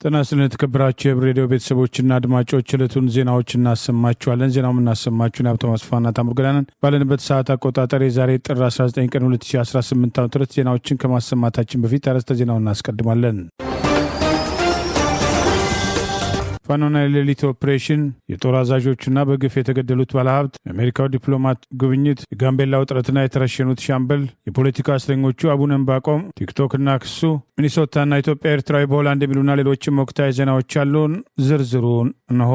ጤና ይስጥልን የተከበራችሁ የሬዲዮ ቤተሰቦችና አድማጮች ዕለቱን ዜናዎች እናሰማችኋለን። ዜናውን እናሰማችሁን ሀብታሙ አስፋና ታምሩ ገዳነን። ባለንበት ሰዓት አቆጣጠር የዛሬ ጥር 19 ቀን 2018 ዓ.ም ዜናዎችን ከማሰማታችን በፊት አርዕስተ ዜናውን እናስቀድማለን። ፋኖና የሌሊት ኦፕሬሽን፣ የጦር አዛዦቹና በግፍ የተገደሉት ባለሀብት፣ የአሜሪካው ዲፕሎማት ጉብኝት፣ የጋምቤላ ውጥረትና የተረሸኑት ሻምበል፣ የፖለቲካ እስረኞቹ አቡነ ዕንባቆም፣ ቲክቶክና ክሱ፣ ሚኒሶታና ኢትዮጵያ፣ ኤርትራዊ በሆላንድ የሚሉና ሌሎችም ወቅታዊ ዜናዎች አሉን። ዝርዝሩን እነሆ።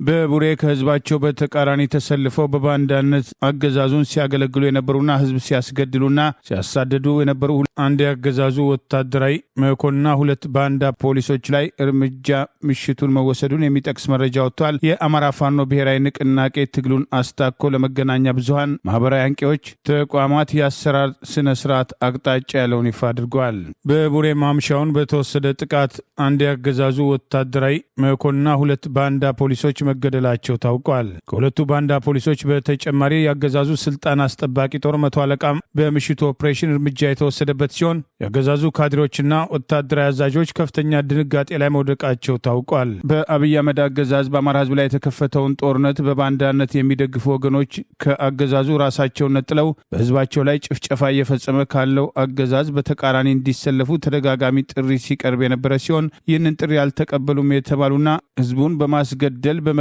በቡሬ ከህዝባቸው በተቃራኒ ተሰልፈው በባንዳነት አገዛዙን ሲያገለግሉ የነበሩና ህዝብ ሲያስገድሉና ሲያሳደዱ የነበሩ አንድ ያገዛዙ ወታደራዊ መኮንንና ሁለት ባንዳ ፖሊሶች ላይ እርምጃ ምሽቱን መወሰዱን የሚጠቅስ መረጃ ወጥቷል። የአማራ ፋኖ ብሔራዊ ንቅናቄ ትግሉን አስታኮ ለመገናኛ ብዙሃን፣ ማህበራዊ አንቂዎች፣ ተቋማት የአሰራር ስነ ስርዓት አቅጣጫ ያለውን ይፋ አድርገዋል። በቡሬ ማምሻውን በተወሰደ ጥቃት አንድ ያገዛዙ ወታደራዊ መኮንንና ሁለት ባንዳ ፖሊሶች መገደላቸው ታውቋል። ከሁለቱ ባንዳ ፖሊሶች በተጨማሪ ያገዛዙ ስልጣን አስጠባቂ ጦር መቶ አለቃም በምሽቱ ኦፕሬሽን እርምጃ የተወሰደበት ሲሆን ያገዛዙ ካድሬዎችና ወታደራዊ አዛዦች ከፍተኛ ድንጋጤ ላይ መውደቃቸው ታውቋል። በአብይ አህመድ አገዛዝ በአማራ ህዝብ ላይ የተከፈተውን ጦርነት በባንዳነት የሚደግፉ ወገኖች ከአገዛዙ ራሳቸውን ነጥለው በህዝባቸው ላይ ጭፍጨፋ እየፈጸመ ካለው አገዛዝ በተቃራኒ እንዲሰለፉ ተደጋጋሚ ጥሪ ሲቀርብ የነበረ ሲሆን ይህንን ጥሪ ያልተቀበሉም የተባሉና ህዝቡን በማስገደል በመግደል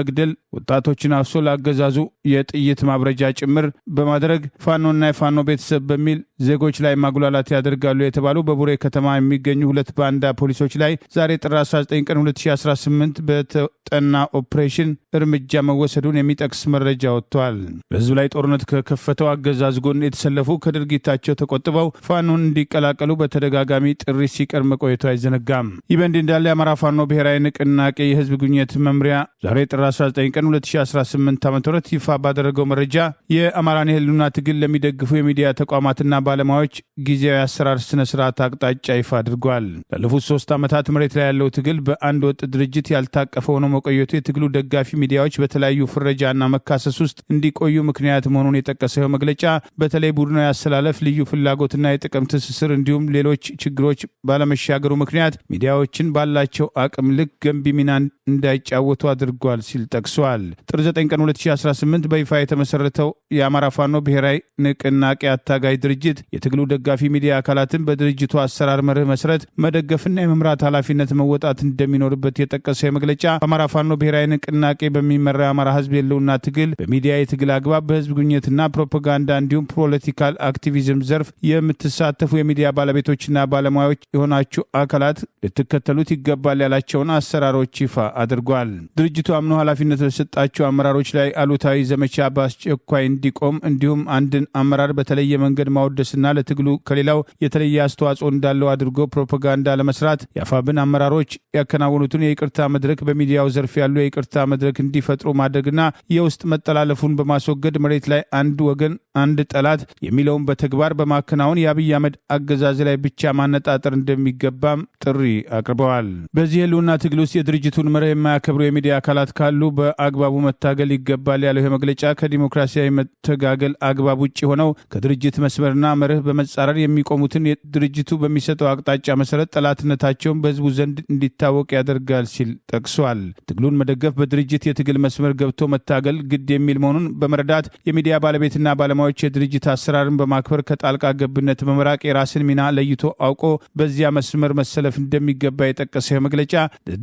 ወጣቶችን አፍሶ ለአገዛዙ የጥይት ማብረጃ ጭምር በማድረግ ፋኖና የፋኖ ቤተሰብ በሚል ዜጎች ላይ ማጉላላት ያደርጋሉ የተባሉ በቡሬ ከተማ የሚገኙ ሁለት ባንዳ ፖሊሶች ላይ ዛሬ ጥር 19 ቀን 2018 በተጠና ኦፕሬሽን እርምጃ መወሰዱን የሚጠቅስ መረጃ ወጥቷል። በህዝብ ላይ ጦርነት ከከፈተው አገዛዝ ጎን የተሰለፉ ከድርጊታቸው ተቆጥበው ፋኖን እንዲቀላቀሉ በተደጋጋሚ ጥሪ ሲቀር መቆየቱ አይዘነጋም። ይህ በእንዲህ እንዳለ የአማራ ፋኖ ብሔራዊ ንቅናቄ የህዝብ ግንኙነት መምሪያ ዛሬ ጥር 19 ቀን 2018 ዓ.ም ይፋ ባደረገው መረጃ የአማራን የህልውና ትግል ለሚደግፉ የሚዲያ ተቋማትና ባለሙያዎች ጊዜያዊ አሰራር ስነ ስርዓት አቅጣጫ ይፋ አድርጓል። ላለፉት 3 ዓመታት መሬት ላይ ያለው ትግል በአንድ ወጥ ድርጅት ያልታቀፈ ሆኖ መቆየቱ የትግሉ ደጋፊ ሚዲያዎች በተለያዩ ፍረጃና መካሰስ ውስጥ እንዲቆዩ ምክንያት መሆኑን የጠቀሰው መግለጫ በተለይ ቡድናዊ አሰላለፍ፣ ልዩ ፍላጎትና የጥቅም ትስስር እንዲሁም ሌሎች ችግሮች ባለመሻገሩ ምክንያት ሚዲያዎችን ባላቸው አቅም ልክ ገንቢ ሚና እንዳይጫወቱ አድርጓል ሲል ጠቅሷል። ጥር 9 ቀን 2018 በይፋ የተመሰረተው የአማራ ፋኖ ብሔራዊ ንቅናቄ አታጋይ ድርጅት የትግሉ ደጋፊ ሚዲያ አካላትን በድርጅቱ አሰራር መርህ መሰረት መደገፍና የመምራት ኃላፊነት መወጣት እንደሚኖርበት የጠቀሰው የመግለጫ አማራ ፋኖ ብሔራዊ ንቅናቄ በሚመራው የአማራ ህዝብ የህልውና ትግል በሚዲያ የትግል አግባብ በህዝብ ግንኙነትና ፕሮፓጋንዳ እንዲሁም ፖለቲካል አክቲቪዝም ዘርፍ የምትሳተፉ የሚዲያ ባለቤቶችና ባለሙያዎች የሆናችሁ አካላት ልትከተሉት ይገባል ያላቸውን አሰራሮች ይፋ አድርጓል። ድርጅቱ አምኖ ኃላፊነት ለሰጣቸው አመራሮች ላይ አሉታዊ ዘመቻ በአስቸኳይ እንዲቆም እንዲሁም አንድን አመራር በተለየ መንገድ ማወደስና ለትግሉ ከሌላው የተለየ አስተዋጽኦ እንዳለው አድርጎ ፕሮፓጋንዳ ለመስራት የአፋብን አመራሮች ያከናወኑትን የይቅርታ መድረክ በሚዲያው ዘርፍ ያሉ የይቅርታ መድረክ እንዲፈጥሩ ማድረግና የውስጥ መጠላለፉን በማስወገድ መሬት ላይ አንድ ወገን አንድ ጠላት የሚለውን በተግባር በማከናወን የአብይ አህመድ አገዛዝ ላይ ብቻ ማነጣጠር እንደሚገባም ጥሪ አቅርበዋል። በዚህ ህልውና ትግል ውስጥ የድርጅቱን መርህ የማያከብሩ የሚዲያ አካላት ካሉ በአግባቡ መታገል ይገባል ያለው የመግለጫ ከዲሞክራሲያዊ መተጋገል አግባብ ውጭ ሆነው ከድርጅት መስመርና መርህ በመጻረር የሚቆሙትን ድርጅቱ በሚሰጠው አቅጣጫ መሰረት ጠላትነታቸውን በህዝቡ ዘንድ እንዲታወቅ ያደርጋል ሲል ጠቅሷል። ትግሉን መደገፍ በድርጅት የትግል መስመር ገብቶ መታገል ግድ የሚል መሆኑን በመረዳት የሚዲያ ባለቤትና ባለሙያዎች የድርጅት አሰራርን በማክበር ከጣልቃ ገብነት በመራቅ የራስን ሚና ለይቶ አውቆ በዚያ መስመር መሰለፍ እንደሚገባ የጠቀሰው መግለጫ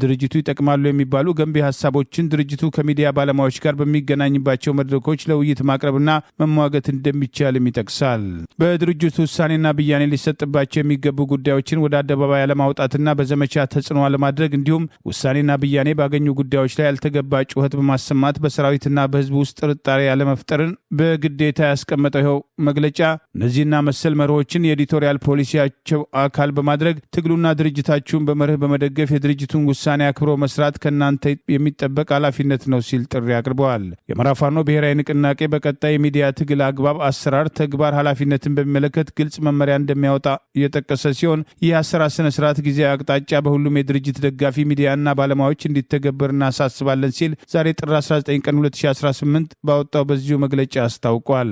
ድርጅቱ ይጠቅማሉ የሚባሉ ገንቢ ሀሳቦችን ድርጅቱ ከሚዲያ ባለሙያዎች ጋር በሚገናኝባቸው መድረኮች ለውይይት ማቅረብና መሟገት እንደሚቻልም ይጠቅሳል። በድርጅቱ ውሳኔና ብያኔ ሊሰጥባቸው የሚገቡ ጉዳዮችን ወደ አደባባይ አለማውጣትና በዘመቻ ተጽዕኖ አለማድረግ እንዲሁም ውሳኔና ብያኔ ባገኙ ጉዳዮች ላይ ያልተገባ ጩኸት በማሰማት በሰራዊትና በህዝብ ውስጥ ጥርጣሬ ያለመፍጠርን በግዴታ ያስቀመጠው ይኸው መግለጫ እነዚህና መሰል መርሆችን የኤዲቶሪያል ፖሊሲያቸው አካል በማድረግ ትግሉና ድርጅታችሁን በመርህ በመደገፍ የድርጅቱን ውሳኔ አክብሮ መስራት ከእናንተ የሚጠበቅ ኃላፊነት ነው ሲል ጥሪ አቅርበዋል። የአማራ ፋኖ ብሔራዊ ንቅናቄ በቀጣይ የሚዲያ ትግል አግባብ፣ አሰራር፣ ተግባር፣ ኃላፊነትን በሚመለከት ግልጽ መመሪያ እንደሚያወጣ የጠቀሰ ሲሆን ይህ አሰራር ስነ ስርዓት ጊዜያዊ አቅጣጫ በሁሉም የድርጅት ደጋፊ ሚዲያና ባለሙያዎች እንዲተገበር እናሳስባለን ሲል ዛሬ ጥር 19 ቀን 2018 ባወጣው በዚሁ መግለጫ አስታውቋል።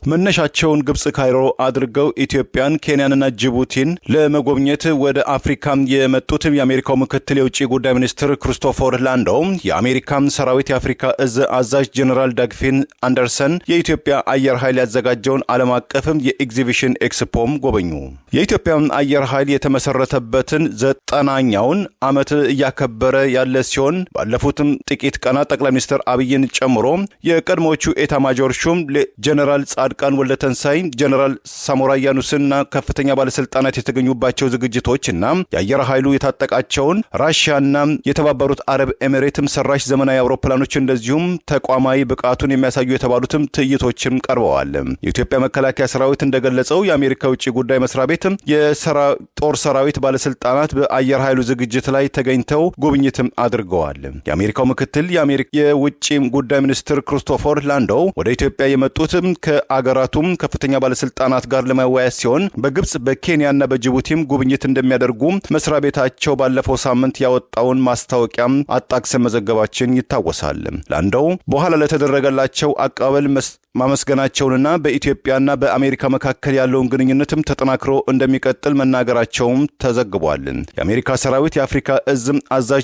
መነሻቸውን ግብጽ ካይሮ አድርገው ኢትዮጵያን፣ ኬንያንና ጅቡቲን ለመጎብኘት ወደ አፍሪካ የመጡት የአሜሪካው ምክትል የውጭ ጉዳይ ሚኒስትር ክሪስቶፈር ላንዶ የአሜሪካ ሰራዊት የአፍሪካ እዝ አዛዥ ጀነራል ዳግፊን አንደርሰን የኢትዮጵያ አየር ኃይል ያዘጋጀውን ዓለም አቀፍ የኤግዚቢሽን ኤክስፖም ጎበኙ። የኢትዮጵያ አየር ኃይል የተመሰረተበትን 90ኛውን ዓመት እያከበረ ያለ ሲሆን ባለፉትም ጥቂት ቀናት ጠቅላይ ሚኒስትር አብይን ጨምሮ የቀድሞቹ ኤታ ማጆር ሹም ጀነራል ጻድቃን ወልደተንሳይ፣ ጀነራል ሳሞራ ያኑስና ከፍተኛ ባለስልጣናት የተገኙባቸው ዝግጅቶችና የአየር ኃይሉ የታጠቃቸውን ራሽያና የተባበሩት አረብ ኤሚሬትም ሰራሽ ዘመናዊ አውሮፕላኖች እንደዚሁም ተቋማዊ ብቃቱን የሚያሳዩ የተባሉትም ትዕይንቶችም ቀርበዋል። የኢትዮጵያ መከላከያ ሰራዊት እንደገለጸው የአሜሪካ ውጭ ጉዳይ መስሪያ ቤት የጦር ሰራዊት ባለስልጣናት በአየር ኃይሉ ዝግጅት ላይ ተገኝተው ጉብኝትም አድርገዋል። የአሜሪካው ምክትል የውጭ ጉዳይ ሚኒስትር ክሪስቶፈር ላንዶ ወደ ኢትዮጵያ የመጡት ከአገራቱም ከፍተኛ ባለስልጣናት ጋር ለመወያየት ሲሆን በግብጽ በኬንያና በጅቡቲም ጉብኝት እንደሚያደርጉ መስሪያ ቤታቸው ባለፈው ሳምንት ያወጣውን ማስታወቂያ አጣቅሰን መዘገባችን ይታወሳል። ላንዶ በኋላ ለተደረገላቸው አቀባበል ማመስገናቸውንና በኢትዮጵያና በአሜሪካ መካከል ያለውን ግንኙነትም ተጠናክሮ እንደሚቀጥል መናገራቸውም ተዘግቧል። የአሜሪካ ሰራዊት የአፍሪካ እዝ አዛዥ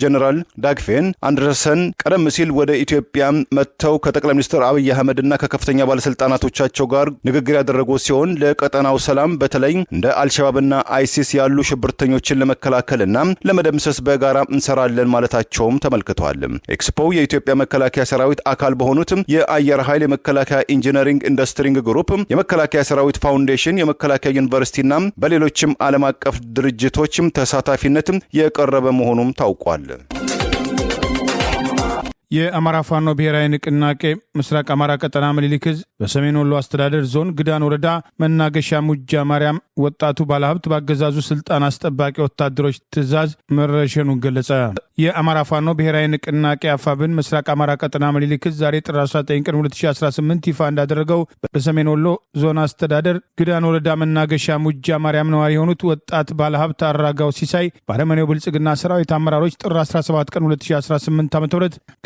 ጀነራል ዳግፊን አንደርሰን ቀደም ሲል ወደ ኢትዮጵያ መጥተው ከጠቅላይ ሚኒስትር አብይ አህመድና ከከፍተኛ ባለስልጣናቶቻቸው ጋር ንግግር ያደረጉ ሲሆን ለቀጠናው ሰላም በተለይ እንደ አልሸባብና አይሲስ ያሉ ሽብርተኞችን ለመከላከልና ለመደምሰስ በጋራ እንሰራለን ማለታቸውም ተመልክቷል። ኤክስፖ የኢትዮጵያ መከላከያ ሰራዊት አካል በሆኑትም የአየር ኃይል የመከላከያ ኢንጂነሪንግ ኢንዱስትሪንግ ግሩፕ፣ የመከላከያ ሰራዊት ፋውንዴሽን፣ የመከላከያ ዩኒቨርሲቲና በሌሎችም ዓለም አቀፍ ድርጅቶችም ተሳታፊነትም የቀረበ መሆኑም ታውቋል። የአማራ ፋኖ ብሔራዊ ንቅናቄ ምስራቅ አማራ ቀጠና ምኒልክ ዕዝ በሰሜን ወሎ አስተዳደር ዞን ግዳን ወረዳ መናገሻ ሙጃ ማርያም ወጣቱ ባለሀብት በአገዛዙ ስልጣን አስጠባቂ ወታደሮች ትዕዛዝ መረሸኑን ገለጸ። የአማራ ፋኖ ብሔራዊ ንቅናቄ አፋብን ምስራቅ አማራ ቀጠና ምኒልክ ዕዝ ዛሬ ጥር 19 ቀን 2018 ይፋ እንዳደረገው በሰሜን ወሎ ዞን አስተዳደር ግዳን ወረዳ መናገሻ ሙጃ ማርያም ነዋሪ የሆኑት ወጣት ባለሀብት አራጋው ሲሳይ ባለመኔው ብልጽግና ሰራዊት አመራሮች ጥር 17 ቀን 2018 ዓ.ም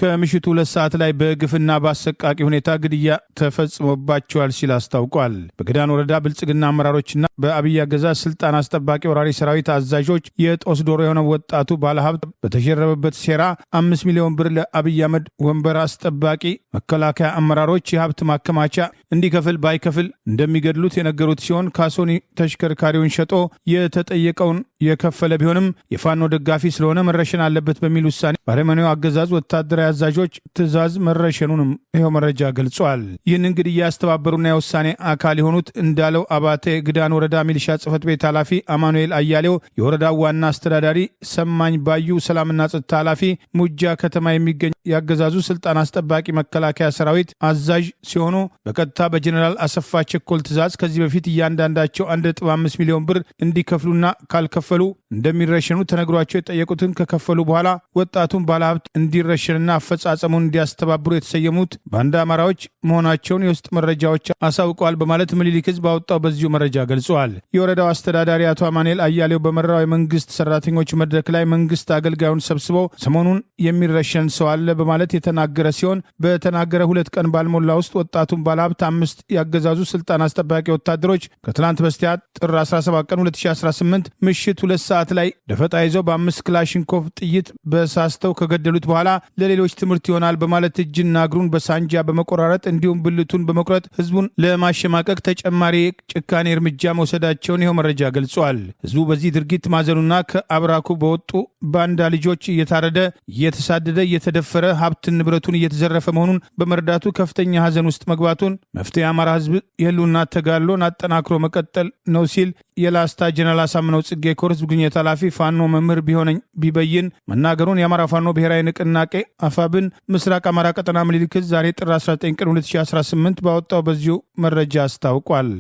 ከምሽቱ 2 ሰዓት ላይ በግፍና በአሰቃቂ ሁኔታ ግድያ ተፈጽሞባቸዋል ሲል አስታውቋል። በግዳን ወረዳ ብልጽግና አመራሮችና በአብይ አገዛዝ ስልጣን አስጠባቂ ወራሪ ሰራዊት አዛዦች የጦስ ዶሮ የሆነው ወጣቱ ባለሀብት በተሸረበበት ሴራ 5 ሚሊዮን ብር ለአብይ አህመድ ወንበር አስጠባቂ መከላከያ አመራሮች የሀብት ማከማቻ እንዲከፍል ባይከፍል እንደሚገድሉት የነገሩት ሲሆን ካሶኒ ተሽከርካሪውን ሸጦ የተጠየቀውን የከፈለ ቢሆንም የፋኖ ደጋፊ ስለሆነ መረሸን አለበት በሚል ውሳኔ ባለመኔው አገዛዝ ወታደራዊ አዛዦች ትዕዛዝ መረሸኑንም ይኸው መረጃ ገልጿል። ይህን እንግዲህ ያስተባበሩና የውሳኔ አካል የሆኑት እንዳለው አባቴ ግዳን ወረዳ ሚሊሻ ጽሕፈት ቤት ኃላፊ አማኑኤል አያሌው፣ የወረዳው ዋና አስተዳዳሪ ሰማኝ ባዩ፣ ሰላምና ጸጥታ ኃላፊ ሙጃ ከተማ የሚገኝ ያገዛዙ ስልጣን አስጠባቂ መከላከያ ሰራዊት አዛዥ ሲሆኑ በቀጥታ በጀነራል አሰፋ ቸኮል ትዕዛዝ ከዚህ በፊት እያንዳንዳቸው 1.5 ሚሊዮን ብር እንዲከፍሉና ካልከፈሉ እንደሚረሸኑ ተነግሯቸው የጠየቁትን ከከፈሉ በኋላ ወጣቱን ባለሀብት እንዲረሸንና አፈጻጸሙን እንዲያስተባብሩ የተሰየሙት ባንዳ አማራዎች መሆናቸውን የውስጥ መረጃዎች አሳውቀዋል በማለት ምኒልክ ዕዝ ባወጣው በዚሁ መረጃ ገልጸዋል። የወረዳው አስተዳዳሪ አቶ አማኑኤል አያሌው በመራው የመንግስት ሰራተኞች መድረክ ላይ መንግስት አገልጋዩን ሰብስበው ሰሞኑን የሚረሸን ሰው አለ በማለት የተናገረ ሲሆን በተናገረ 2 ቀን ባልሞላ ውስጥ ወጣቱን ባለሀብት 5 ያገዛዙ ስልጣን አስጠባቂ ወታደሮች ከትናንት በስቲያ ጥር 17 ቀን 2018 ምሽት 2 ሰዓት ላይ ደፈጣ ይዘው በ5 ክላሽንኮቭ ጥይት በሳስተው ከገደሉት በኋላ ለሌሎች ትምህርት ይሆናል በማለት እጅና እግሩን በሳንጃ በመቆራረጥ እንዲሁም ብልቱን በመቁረጥ ህዝቡን ለማሸማቀቅ ተጨማሪ ጭካኔ እርምጃ መውሰዳቸውን ይኸው መረጃ ገልጿል። ህዝቡ በዚህ ድርጊት ማዘኑና ከአብራኩ በወጡ ባንዳ ልጆች እየታረደ እየተሳደደ እየተደፈረ ሀብት ንብረቱን እየተዘረፈ መሆኑን በመረዳቱ ከፍተኛ ሀዘን ውስጥ መግባቱን መፍትሄ የአማራ ህዝብ የህልውና ተጋድሎን አጠናክሮ መቀጠል ነው ሲል የላስታ ጀነራል አሳምነው ጽጌ ኮር ህዝብ ግንኙነት ኃላፊ ፋኖ መምህር ቢሆነኝ ቢበይን መናገሩን የአማራ ፋኖ ብሔራዊ ንቅናቄ አፋብን ምስራቅ አማራ ቀጠና ምኒልክ ዕዝ ዛሬ ጥር 19 ቀን 2018 ባወጣው በዚሁ መረጃ አስታውቋል።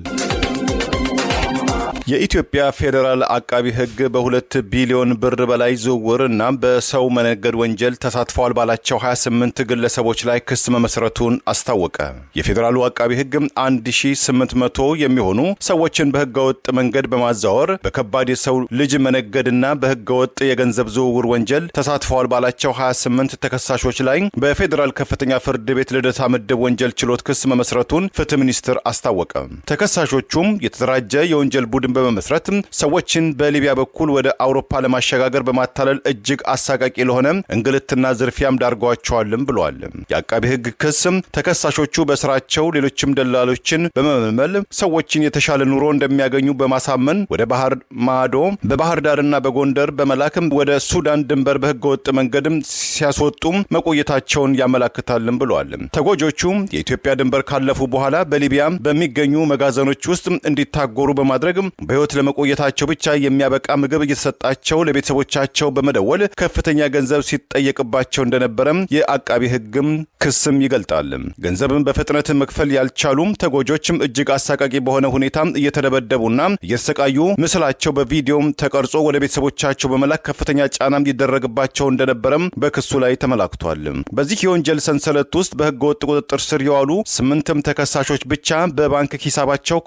የኢትዮጵያ ፌዴራል አቃቢ ሕግ በ2 ቢሊዮን ብር በላይ ዝውውርና በሰው መነገድ ወንጀል ተሳትፈዋል ባላቸው 28 ግለሰቦች ላይ ክስ መመስረቱን አስታወቀ። የፌዴራሉ አቃቢ ሕግ 1800 የሚሆኑ ሰዎችን በህገወጥ መንገድ በማዛወር በከባድ የሰው ልጅ መነገድና በህገወጥ የገንዘብ ዝውውር ወንጀል ተሳትፈዋል ባላቸው 28 ተከሳሾች ላይ በፌዴራል ከፍተኛ ፍርድ ቤት ልደታ ምድብ ወንጀል ችሎት ክስ መመስረቱን ፍትህ ሚኒስቴር አስታወቀ። ተከሳሾቹም የተደራጀ የወንጀል ቡድን በመመስረት ሰዎችን በሊቢያ በኩል ወደ አውሮፓ ለማሸጋገር በማታለል እጅግ አሳቃቂ ለሆነ እንግልትና ዝርፊያም ዳርገዋቸዋልም ብለዋል። የአቃቢ ሕግ ክስ ተከሳሾቹ በስራቸው ሌሎችም ደላሎችን በመመልመል ሰዎችን የተሻለ ኑሮ እንደሚያገኙ በማሳመን ወደ ባህር ማዶ በባህር ዳርና በጎንደር በመላክም ወደ ሱዳን ድንበር በህገወጥ መንገድም ሲያስወጡ መቆየታቸውን ያመላክታልም ብለዋል። ተጎጆቹ የኢትዮጵያ ድንበር ካለፉ በኋላ በሊቢያ በሚገኙ መጋዘኖች ውስጥ እንዲታጎሩ በማድረግ በህይወት ለመቆየታቸው ብቻ የሚያበቃ ምግብ እየተሰጣቸው ለቤተሰቦቻቸው በመደወል ከፍተኛ ገንዘብ ሲጠየቅባቸው እንደነበረም የአቃቢ ሕግም ክስም ይገልጣል። ገንዘብን በፍጥነት መክፈል ያልቻሉም ተጎጆችም እጅግ አሳቃቂ በሆነ ሁኔታ እየተደበደቡና እየተሰቃዩ ምስላቸው በቪዲዮም ተቀርጾ ወደ ቤተሰቦቻቸው በመላክ ከፍተኛ ጫናም ይደረግባቸው እንደነበረም በክሱ ላይ ተመላክቷል። በዚህ የወንጀል ሰንሰለት ውስጥ በህገወጥ ቁጥጥር ስር የዋሉ 8 ተከሳሾች ብቻ በባንክ ሂሳባቸው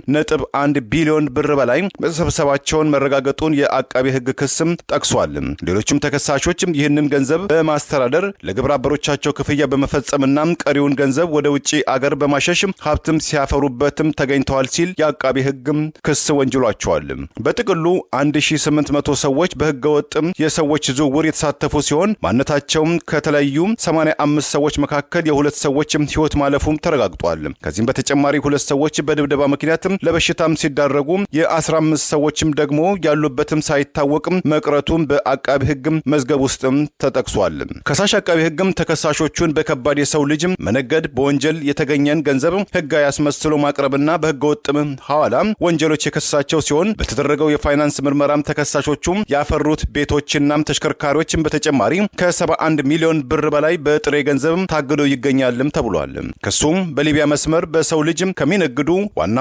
ከ2.1 ቢሊዮን ብር በላይ መሰብሰባቸውን መረጋገጡን የአቃቢ ሕግ ክስም ጠቅሷል። ሌሎችም ተከሳሾችም ይህንን ገንዘብ በማስተዳደር ለግብረ አበሮቻቸው ክፍያ በመፈጸምና ቀሪውን ገንዘብ ወደ ውጪ አገር በማሸሽ ሀብትም ሲያፈሩበትም ተገኝተዋል ሲል የአቃቢ ሕግም ክስ ወንጅሏቸዋል። በጥቅሉ 1800 ሰዎች በህገወጥ የሰዎች ዝውውር የተሳተፉ ሲሆን ማንነታቸውም ከተለያዩ 85 ሰዎች መካከል የሁለት ሰዎች ህይወት ማለፉም ተረጋግጧል። ከዚህም በተጨማሪ 2 ሰዎች በድብደባ ምክንያትም ለበሽታም ሲዳረጉ የ15 ሰዎችም ደግሞ ያሉበትም ሳይታወቅም መቅረቱም በአቃቢ ሕግም መዝገብ ውስጥም ተጠቅሷል። ከሳሽ አቃቢ ሕግም ተከሳሾቹን በከባድ የሰው ልጅ መነገድ፣ በወንጀል የተገኘን ገንዘብ ህጋዊ አስመስሎ ማቅረብና በህገወጥም ሐዋላ ወንጀሎች የከሰሳቸው ሲሆን በተደረገው የፋይናንስ ምርመራም ተከሳሾቹም ያፈሩት ቤቶችና ተሽከርካሪዎችን በተጨማሪ ከ71 ሚሊዮን ብር በላይ በጥሬ ገንዘብ ታግዶ ይገኛልም ተብሏል። ክሱም በሊቢያ መስመር በሰው ልጅ ከሚነግዱ ዋና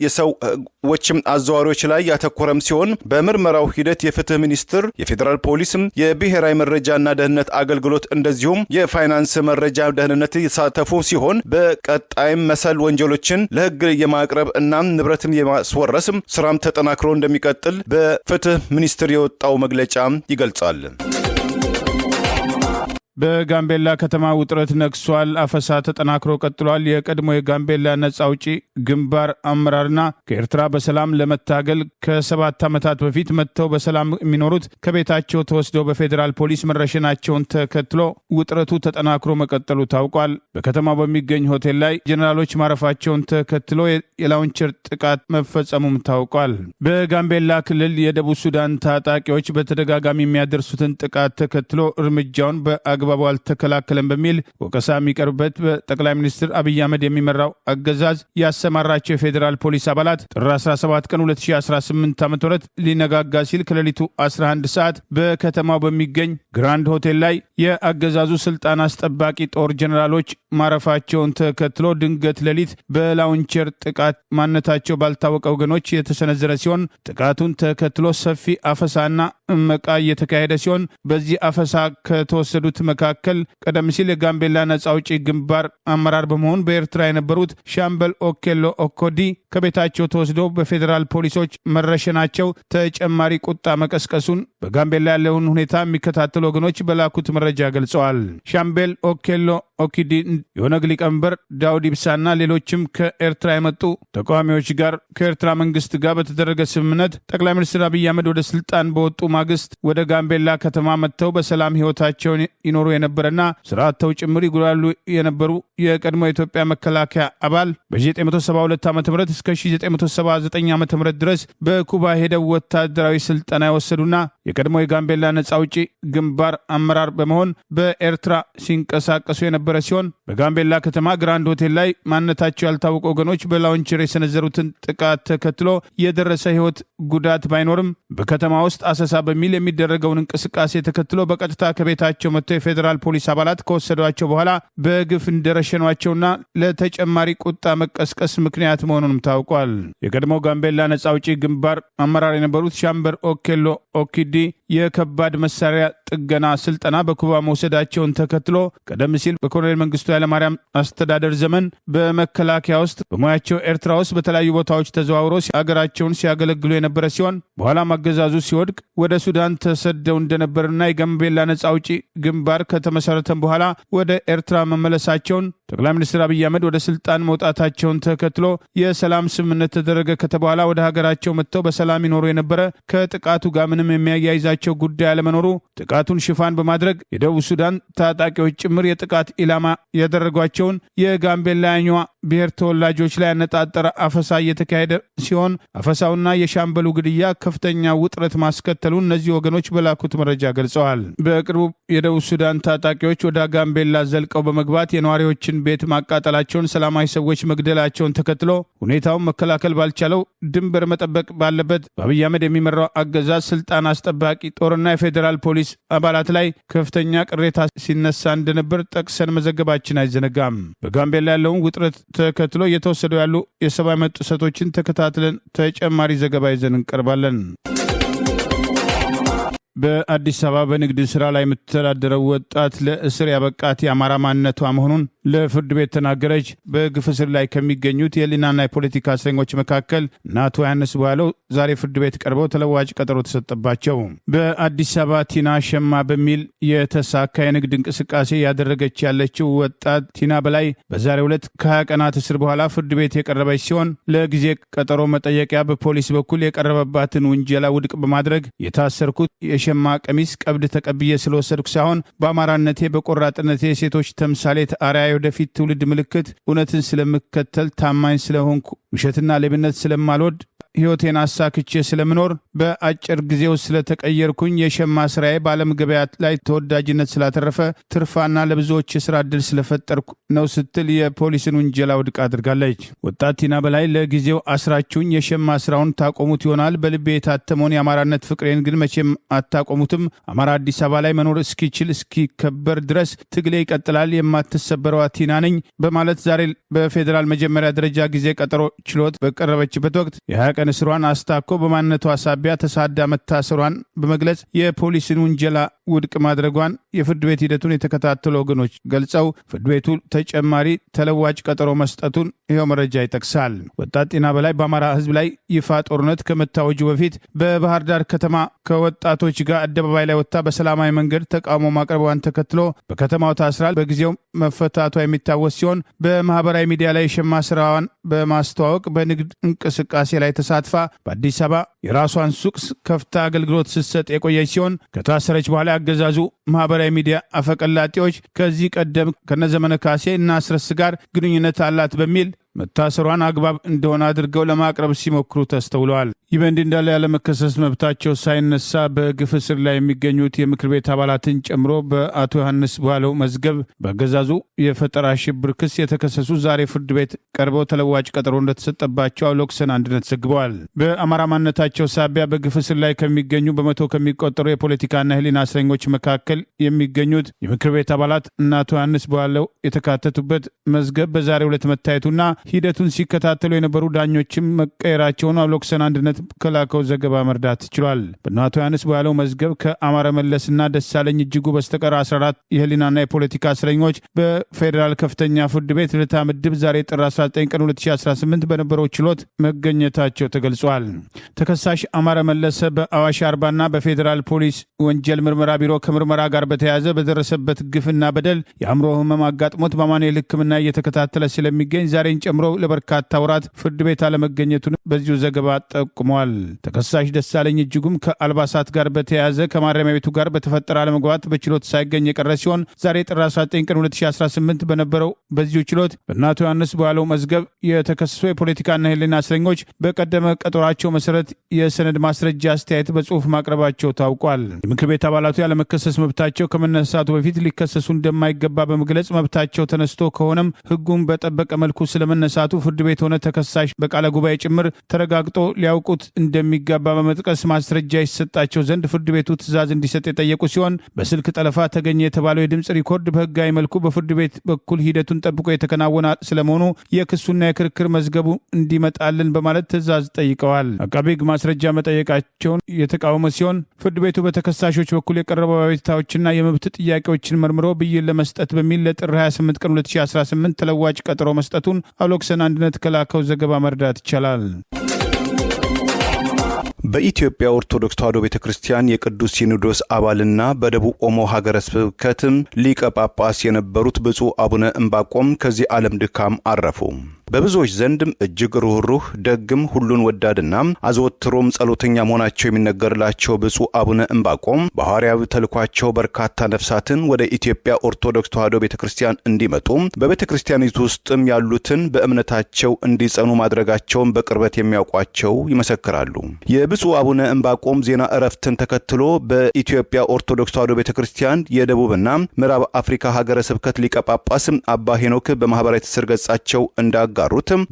የሰዎችም አዘዋሪዎች ላይ ያተኮረም ሲሆን በምርመራው ሂደት የፍትህ ሚኒስቴር፣ የፌዴራል ፖሊስ፣ የብሔራዊ መረጃና ደህንነት አገልግሎት እንደዚሁም የፋይናንስ መረጃ ደህንነት የተሳተፉ ሲሆን በቀጣይም መሰል ወንጀሎችን ለህግ የማቅረብ እና ንብረትን የማስወረስ ስራም ተጠናክሮ እንደሚቀጥል በፍትህ ሚኒስቴር የወጣው መግለጫ ይገልጻል። በጋምቤላ ከተማ ውጥረት ነግሷል። አፈሳ ተጠናክሮ ቀጥሏል። የቀድሞ የጋምቤላ ነጻ አውጪ ግንባር አመራርና ከኤርትራ በሰላም ለመታገል ከ7 ዓመታት በፊት መጥተው በሰላም የሚኖሩት ከቤታቸው ተወስደው በፌዴራል ፖሊስ መረሸናቸውን ተከትሎ ውጥረቱ ተጠናክሮ መቀጠሉ ታውቋል። በከተማው በሚገኝ ሆቴል ላይ ጄኔራሎች ማረፋቸውን ተከትሎ የላውንቸር ጥቃት መፈጸሙም ታውቋል። በጋምቤላ ክልል የደቡብ ሱዳን ታጣቂዎች በተደጋጋሚ የሚያደርሱትን ጥቃት ተከትሎ እርምጃውን በአግባቡ አልተከላከለም በሚል ወቀሳ የሚቀርብበት በጠቅላይ ሚኒስትር አብይ አህመድ የሚመራው አገዛዝ ያሰማራቸው የፌዴራል ፖሊስ አባላት ጥር 17 ቀን 2018 ዓ.ም ሊነጋጋ ሲል ከሌሊቱ 11 ሰዓት በከተማው በሚገኝ ግራንድ ሆቴል ላይ የአገዛዙ ስልጣን አስጠባቂ ጦር ጄኔራሎች ማረፋቸውን ተከትሎ ድንገት ሌሊት በላውንቸር ጥቃት ማንነታቸው ባልታወቀ ወገኖች የተሰነዘረ ሲሆን ጥቃቱን ተከትሎ ሰፊ አፈሳና እመቃ እየተካሄደ ሲሆን በዚህ አፈሳ ከተወሰዱት መካከል ቀደም ሲል የጋምቤላ ነጻ አውጪ ግንባር አመራር በመሆን በኤርትራ የነበሩት ሻምበል ኦኬሎ ኦኮዲ ከቤታቸው ተወስደው በፌዴራል ፖሊሶች መረሸናቸው ተጨማሪ ቁጣ መቀስቀሱን በጋምቤላ ያለውን ሁኔታ የሚከታተሉ ወገኖች በላኩት መረጃ ገልጸዋል። ሻምበል ኦኬሎ ኦኪዲ የኦነግ ሊቀመንበር ዳውድ ኢብሳና ሌሎችም ከኤርትራ የመጡ ተቃዋሚዎች ጋር ከኤርትራ መንግስት ጋር በተደረገ ስምምነት ጠቅላይ ሚኒስትር አብይ አህመድ ወደ ስልጣን በወጡ ማግስት ወደ ጋምቤላ ከተማ መጥተው በሰላም ህይወታቸውን ይኖሩ የነበረና ስርዓተው ጭምር ይጉላሉ የነበሩ የቀድሞ የኢትዮጵያ መከላከያ አባል በ1972 ዓ.ም እስከ 1979 ዓ.ም ድረስ በኩባ ሄደው ወታደራዊ ስልጠና የወሰዱና የቀድሞ የጋምቤላ ነጻ አውጪ ግንባር አመራር በመሆን በኤርትራ ሲንቀሳቀሱ የነበረ ሲሆን በጋምቤላ ከተማ ግራንድ ሆቴል ላይ ማንነታቸው ያልታወቁ ወገኖች በላውንቸር የሰነዘሩትን ጥቃት ተከትሎ የደረሰ ህይወት ጉዳት ባይኖርም በከተማ ውስጥ አሰሳ በሚል የሚደረገውን እንቅስቃሴ ተከትሎ በቀጥታ ከቤታቸው መጥተው የፌዴራል ፖሊስ አባላት ከወሰዷቸው በኋላ በግፍ እንደረሸኗቸውና ለተጨማሪ ቁጣ መቀስቀስ ምክንያት መሆኑንም ታውቋል። የቀድሞው ጋምቤላ ነጻ አውጪ ግንባር አመራር የነበሩት ሻምበር ኦኬሎ ኦኪዲ የከባድ መሳሪያ ጥገና ስልጠና በኩባ መውሰዳቸውን ተከትሎ ቀደም ሲል በኮሎኔል መንግስቱ ኃይለማርያም አስተዳደር ዘመን በመከላከያ ውስጥ በሙያቸው ኤርትራ ውስጥ በተለያዩ ቦታዎች ተዘዋውሮ ሀገራቸውን ሲያገለግሉ የነበረ ሲሆን በኋላም አገዛዙ ሲወድቅ ወደ ሱዳን ተሰደው እንደነበርና የጋምቤላ ነጻ አውጪ ግንባር ከተመሰረተም በኋላ ወደ ኤርትራ መመለሳቸውን ጠቅላይ ሚኒስትር አብይ አህመድ ወደ ስልጣን መውጣታቸውን ተከትሎ የሰላም ስምምነት ተደረገ ከተበኋላ ወደ ሀገራቸው መጥተው በሰላም ይኖሩ የነበረ ከጥቃቱ ጋር ምንም የሚያያይዛቸው ጉዳይ አለመኖሩ ጥቃቱን ሽፋን በማድረግ የደቡብ ሱዳን ታጣቂዎች ጭምር የጥቃት ኢላማ ያደረጓቸውን የጋምቤላ ያኛዋ ብሔር ተወላጆች ላይ ያነጣጠረ አፈሳ እየተካሄደ ሲሆን አፈሳውና የሻምበሉ ግድያ ከፍተኛ ውጥረት ማስከተሉን እነዚህ ወገኖች በላኩት መረጃ ገልጸዋል። በቅርቡ የደቡብ ሱዳን ታጣቂዎች ወደ ጋምቤላ ዘልቀው በመግባት የነዋሪዎችን ቤት ማቃጠላቸውን፣ ሰላማዊ ሰዎች መግደላቸውን ተከትሎ ሁኔታውን መከላከል ባልቻለው ድንበር መጠበቅ ባለበት በአብይ አህመድ የሚመራው አገዛዝ ስልጣን አስጠባቂ ጦርና የፌዴራል ፖሊስ አባላት ላይ ከፍተኛ ቅሬታ ሲነሳ እንደነበር ጠቅሰን መዘገባችን አይዘነጋም። በጋምቤላ ያለውን ውጥረት ተከትሎ እየተወሰዱ ያሉ የሰብአዊ መብት ጥሰቶችን ተከታትለን ተጨማሪ ዘገባ ይዘን እንቀርባለን። በአዲስ አበባ በንግድ ስራ ላይ የምትተዳደረው ወጣት ለእስር ያበቃት የአማራ ማንነቷ መሆኑን ለፍርድ ቤት ተናገረች። በግፍ እስር ላይ ከሚገኙት የህሊናና የፖለቲካ እስረኞች መካከል አቶ ዮሐንስ ቧያለው ዛሬ ፍርድ ቤት ቀርበው ተለዋጭ ቀጠሮ ተሰጠባቸው። በአዲስ አበባ ቲና ሸማ በሚል የተሳካ የንግድ እንቅስቃሴ ያደረገች ያለችው ወጣት ቲና በላይ በዛሬው ዕለት ከ20 ቀናት እስር በኋላ ፍርድ ቤት የቀረበች ሲሆን ለጊዜ ቀጠሮ መጠየቂያ በፖሊስ በኩል የቀረበባትን ውንጀላ ውድቅ በማድረግ የታሰርኩት የሸማ ቀሚስ ቀብድ ተቀብዬ ስለወሰድኩ ሳይሆን በአማራነቴ በቆራጥነቴ የሴቶች ተምሳሌት አርአያ ወደፊት ትውልድ ምልክት እውነትን ስለምከተል ታማኝ ስለሆንኩ ውሸትና ሌብነት ስለማልወድ ሕይወቴን አሳክቼ ስለምኖር በአጭር ጊዜ ውስጥ ስለተቀየርኩኝ የሸማ ስራዬ በዓለም ገበያ ላይ ተወዳጅነት ስላተረፈ ትርፋና ለብዙዎች የስራ ዕድል ስለፈጠርኩ ነው ስትል የፖሊስን ውንጀላ ውድቅ አድርጋለች። ወጣት ቲና በላይ ለጊዜው አስራችሁኝ የሸማ ስራውን ታቆሙት ይሆናል፣ በልቤ የታተመውን የአማራነት ፍቅሬን ግን መቼም አታቆሙትም። አማራ አዲስ አበባ ላይ መኖር እስኪችል እስኪከበር ድረስ ትግሌ ይቀጥላል፣ የማትሰበረዋ ቲና ነኝ በማለት ዛሬ በፌዴራል መጀመሪያ ደረጃ ጊዜ ቀጠሮ ችሎት በቀረበችበት ወቅት የ20 ቀን እስሯን አስታኮ በማንነቷ ሳቢያ ተሳዳ መታሰሯን በመግለጽ የፖሊስን ውንጀላ ውድቅ ማድረጓን የፍርድ ቤት ሂደቱን የተከታተሉ ወገኖች ገልጸው ፍርድ ቤቱ ተጨማሪ ተለዋጭ ቀጠሮ መስጠቱን ይኸው መረጃ ይጠቅሳል። ወጣት ቲና በላይ በአማራ ሕዝብ ላይ ይፋ ጦርነት ከመታወጁ በፊት በባህር ዳር ከተማ ከወጣቶች ጋር አደባባይ ላይ ወጥታ በሰላማዊ መንገድ ተቃውሞ ማቅረቧን ተከትሎ በከተማው ታስራል። በጊዜው መፈታቷ የሚታወስ ሲሆን በማህበራዊ ሚዲያ ላይ የሸማ ስራዋን በማስተዋወቅ በንግድ እንቅስቃሴ ላይ ተሳትፋ በአዲስ አበባ የራሷን ሱቅ ከፍታ አገልግሎት ስትሰጥ የቆየች ሲሆን ከታሰረች በኋላ ያገዛዙ ማህበራዊ ሚዲያ አፈቀላጤዎች ከዚህ ቀደም ከነዘመነ ካሴ እና አስረስ ጋር ግንኙነት አላት በሚል መታሰሯን አግባብ እንደሆነ አድርገው ለማቅረብ ሲሞክሩ ተስተውለዋል። ይህ በእንዲህ እንዳለ ያለመከሰስ መብታቸው ሳይነሳ በግፍ እስር ላይ የሚገኙት የምክር ቤት አባላትን ጨምሮ በአቶ ዮሐንስ ቧያለው መዝገብ በአገዛዙ የፈጠራ ሽብር ክስ የተከሰሱ ዛሬ ፍርድ ቤት ቀርበው ተለዋጭ ቀጠሮ እንደተሰጠባቸው አውሎክሰን አንድነት ዘግበዋል። በአማራ ማንነታቸው ሳቢያ በግፍ እስር ላይ ከሚገኙ በመቶ ከሚቆጠሩ የፖለቲካና የህሊና እስረኞች መካከል የሚገኙት የምክር ቤት አባላት እና አቶ ዮሐንስ ቧያለው የተካተቱበት መዝገብ በዛሬው ዕለት መታየቱና ሂደቱን ሲከታተሉ የነበሩ ዳኞችም መቀየራቸውን አውሎክሰን አንድነት ከላከው ዘገባ መርዳት ችሏል። በአቶ ዮሐንስ ቧያለው መዝገብ ከአማረ መለስና ደሳለኝ እጅጉ በስተቀር 14 የህሊናና የፖለቲካ እስረኞች በፌዴራል ከፍተኛ ፍርድ ቤት ልደታ ምድብ ዛሬ ጥር 19 ቀን 2018 በነበረው ችሎት መገኘታቸው ተገልጿል። ተከሳሽ አማረ መለሰ በአዋሽ አርባና በፌዴራል ፖሊስ ወንጀል ምርመራ ቢሮ ከምርመራ ጋር በተያያዘ በደረሰበት ግፍና በደል የአእምሮ ህመም አጋጥሞት በአማኑኤል ሕክምና እየተከታተለ ስለሚገኝ ዛሬን ጨምሮ ለበርካታ ወራት ፍርድ ቤት አለመገኘቱን በዚሁ ዘገባ ጠቁመዋል። ተከሳሽ ደሳለኝ እጅጉም ከአልባሳት ጋር በተያያዘ ከማረሚያ ቤቱ ጋር በተፈጠረ አለመግባባት በችሎት ሳይገኝ የቀረ ሲሆን ዛሬ ጥር 19 ቀን 2018 በነበረው በዚሁ ችሎት በአቶ ዮሐንስ ቧያለው መዝገብ የተከሰሱ የፖለቲካና የህሊና እስረኞች በቀደመ ቀጠሯቸው መሰረት የሰነድ ማስረጃ አስተያየት በጽሁፍ ማቅረባቸው ታውቋል። የምክር ቤት አባላቱ ያለመከሰስ መብታቸው ከመነሳቱ በፊት ሊከሰሱ እንደማይገባ በመግለጽ መብታቸው ተነስቶ ከሆነም ህጉን በጠበቀ መልኩ ስለመነሳቱ መነሳቱ ፍርድ ቤት ሆነ ተከሳሽ በቃለ ጉባኤ ጭምር ተረጋግጦ ሊያውቁት እንደሚገባ በመጥቀስ ማስረጃ ይሰጣቸው ዘንድ ፍርድ ቤቱ ትዕዛዝ እንዲሰጥ የጠየቁ ሲሆን በስልክ ጠለፋ ተገኘ የተባለው የድምፅ ሪኮርድ በህጋዊ መልኩ በፍርድ ቤት በኩል ሂደቱን ጠብቆ የተከናወነ ስለመሆኑ የክሱና የክርክር መዝገቡ እንዲመጣልን በማለት ትዕዛዝ ጠይቀዋል። አቃቤ ህግ ማስረጃ መጠየቃቸውን የተቃወመ ሲሆን ፍርድ ቤቱ በተከሳሾች በኩል የቀረበው አቤቱታዎችና የመብት ጥያቄዎችን መርምሮ ብይን ለመስጠት በሚል ለጥር 28 ቀን 2018 ተለዋጭ ቀጠሮ መስጠቱን አውሎክሰን አንድነት ከላከው ዘገባ መረዳት ይቻላል። በኢትዮጵያ ኦርቶዶክስ ተዋሕዶ ቤተክርስቲያን የቅዱስ ሲኖዶስ አባልና በደቡብ ኦሞ ሀገረ ስብከትም ሊቀ ጳጳስ የነበሩት ብፁዕ አቡነ ዕንባቆም ከዚህ ዓለም ድካም አረፉ። በብዙዎች ዘንድም እጅግ ሩህሩህ ደግም ሁሉን ወዳድና አዘወትሮም ጸሎተኛ መሆናቸው የሚነገርላቸው ብፁዕ አቡነ ዕንባቆም በሐዋርያዊ ተልኳቸው በርካታ ነፍሳትን ወደ ኢትዮጵያ ኦርቶዶክስ ተዋሕዶ ቤተክርስቲያን እንዲመጡ በቤተክርስቲያኒቱ ውስጥም ያሉትን በእምነታቸው እንዲጸኑ ማድረጋቸውን በቅርበት የሚያውቋቸው ይመሰክራሉ። የብፁዕ አቡነ ዕንባቆም ዜና እረፍትን ተከትሎ በኢትዮጵያ ኦርቶዶክስ ተዋሕዶ ቤተክርስቲያን የደቡብና ምዕራብ አፍሪካ ሀገረ ስብከት ሊቀ ጳጳስ አባ ሄኖክ በማህበራዊ ትስስር ገጻቸው እንዳጋሩትም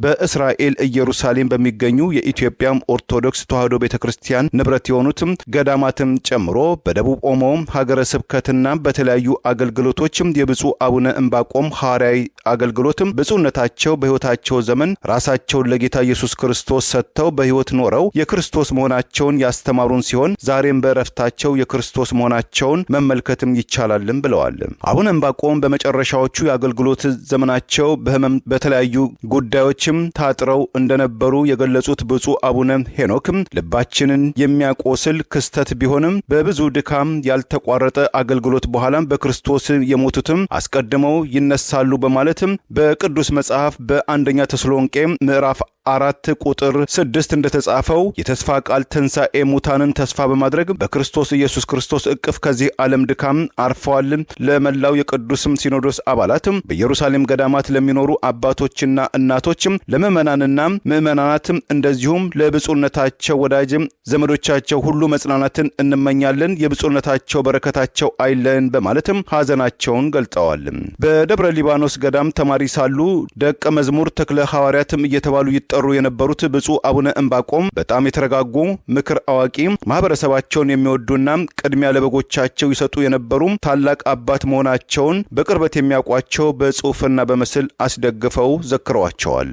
በእስራኤል ኢየሩሳሌም በሚገኙ የኢትዮጵያ ኦርቶዶክስ ተዋሕዶ ቤተክርስቲያን ንብረት የሆኑትም ገዳማትም ጨምሮ በደቡብ ኦሞ ሀገረ ስብከትና በተለያዩ አገልግሎቶችም የብፁዕ አቡነ ዕንባቆም ሐዋርያዊ አገልግሎትም ብፁዕነታቸው በሕይወታቸው ዘመን ራሳቸውን ለጌታ ኢየሱስ ክርስቶስ ሰጥተው በሕይወት ኖረው የክርስቶስ መሆናቸውን ያስተማሩን ሲሆን ዛሬም በእረፍታቸው የክርስቶስ መሆናቸውን መመልከትም ይቻላልም ብለዋል። አቡነ ዕንባቆም በመጨረሻዎቹ የአገልግሎት ዘመናቸው በሕመም በተለያዩ ጉዳዮችም ታጥረው እንደነበሩ የገለጹት ብፁዕ አቡነ ሄኖክም ልባችንን የሚያቆስል ክስተት ቢሆንም በብዙ ድካም ያልተቋረጠ አገልግሎት በኋላም በክርስቶስ የሞቱትም አስቀድመው ይነሳሉ በማለትም በቅዱስ መጽሐፍ በአንደኛ ተሰሎንቄ ምዕራፍ 4 ቁጥር 6 እንደተጻፈው የተስፋ ቃል ትንሣኤ ሙታንን ተስፋ በማድረግ በክርስቶስ ኢየሱስ ክርስቶስ እቅፍ ከዚህ ዓለም ድካም አርፈዋል። ለመላው የቅዱስም ሲኖዶስ አባላትም በኢየሩሳሌም ገዳማት ለሚኖሩ አባቶችና እናቶችም ለምዕመናንና ምዕመናናትም እንደዚሁም ለብፁዕነታቸው ወዳጅም ዘመዶቻቸው ሁሉ መጽናናትን እንመኛለን። የብፁዕነታቸው በረከታቸው አይለየን በማለትም ሐዘናቸውን ገልጠዋል። በደብረ ሊባኖስ ገዳም ተማሪ ሳሉ ደቀ መዝሙር ተክለ ሐዋርያትም እየተባሉ ይጠሩ የነበሩት ብፁዕ አቡነ ዕንባቆም በጣም የተረጋጉ ምክር አዋቂ ማህበረሰባቸውን የሚወዱና ቅድሚያ ለበጎቻቸው ይሰጡ የነበሩ ታላቅ አባት መሆናቸውን በቅርበት የሚያውቋቸው በጽሑፍና በምስል አስደግፈው ዘክረዋቸዋል።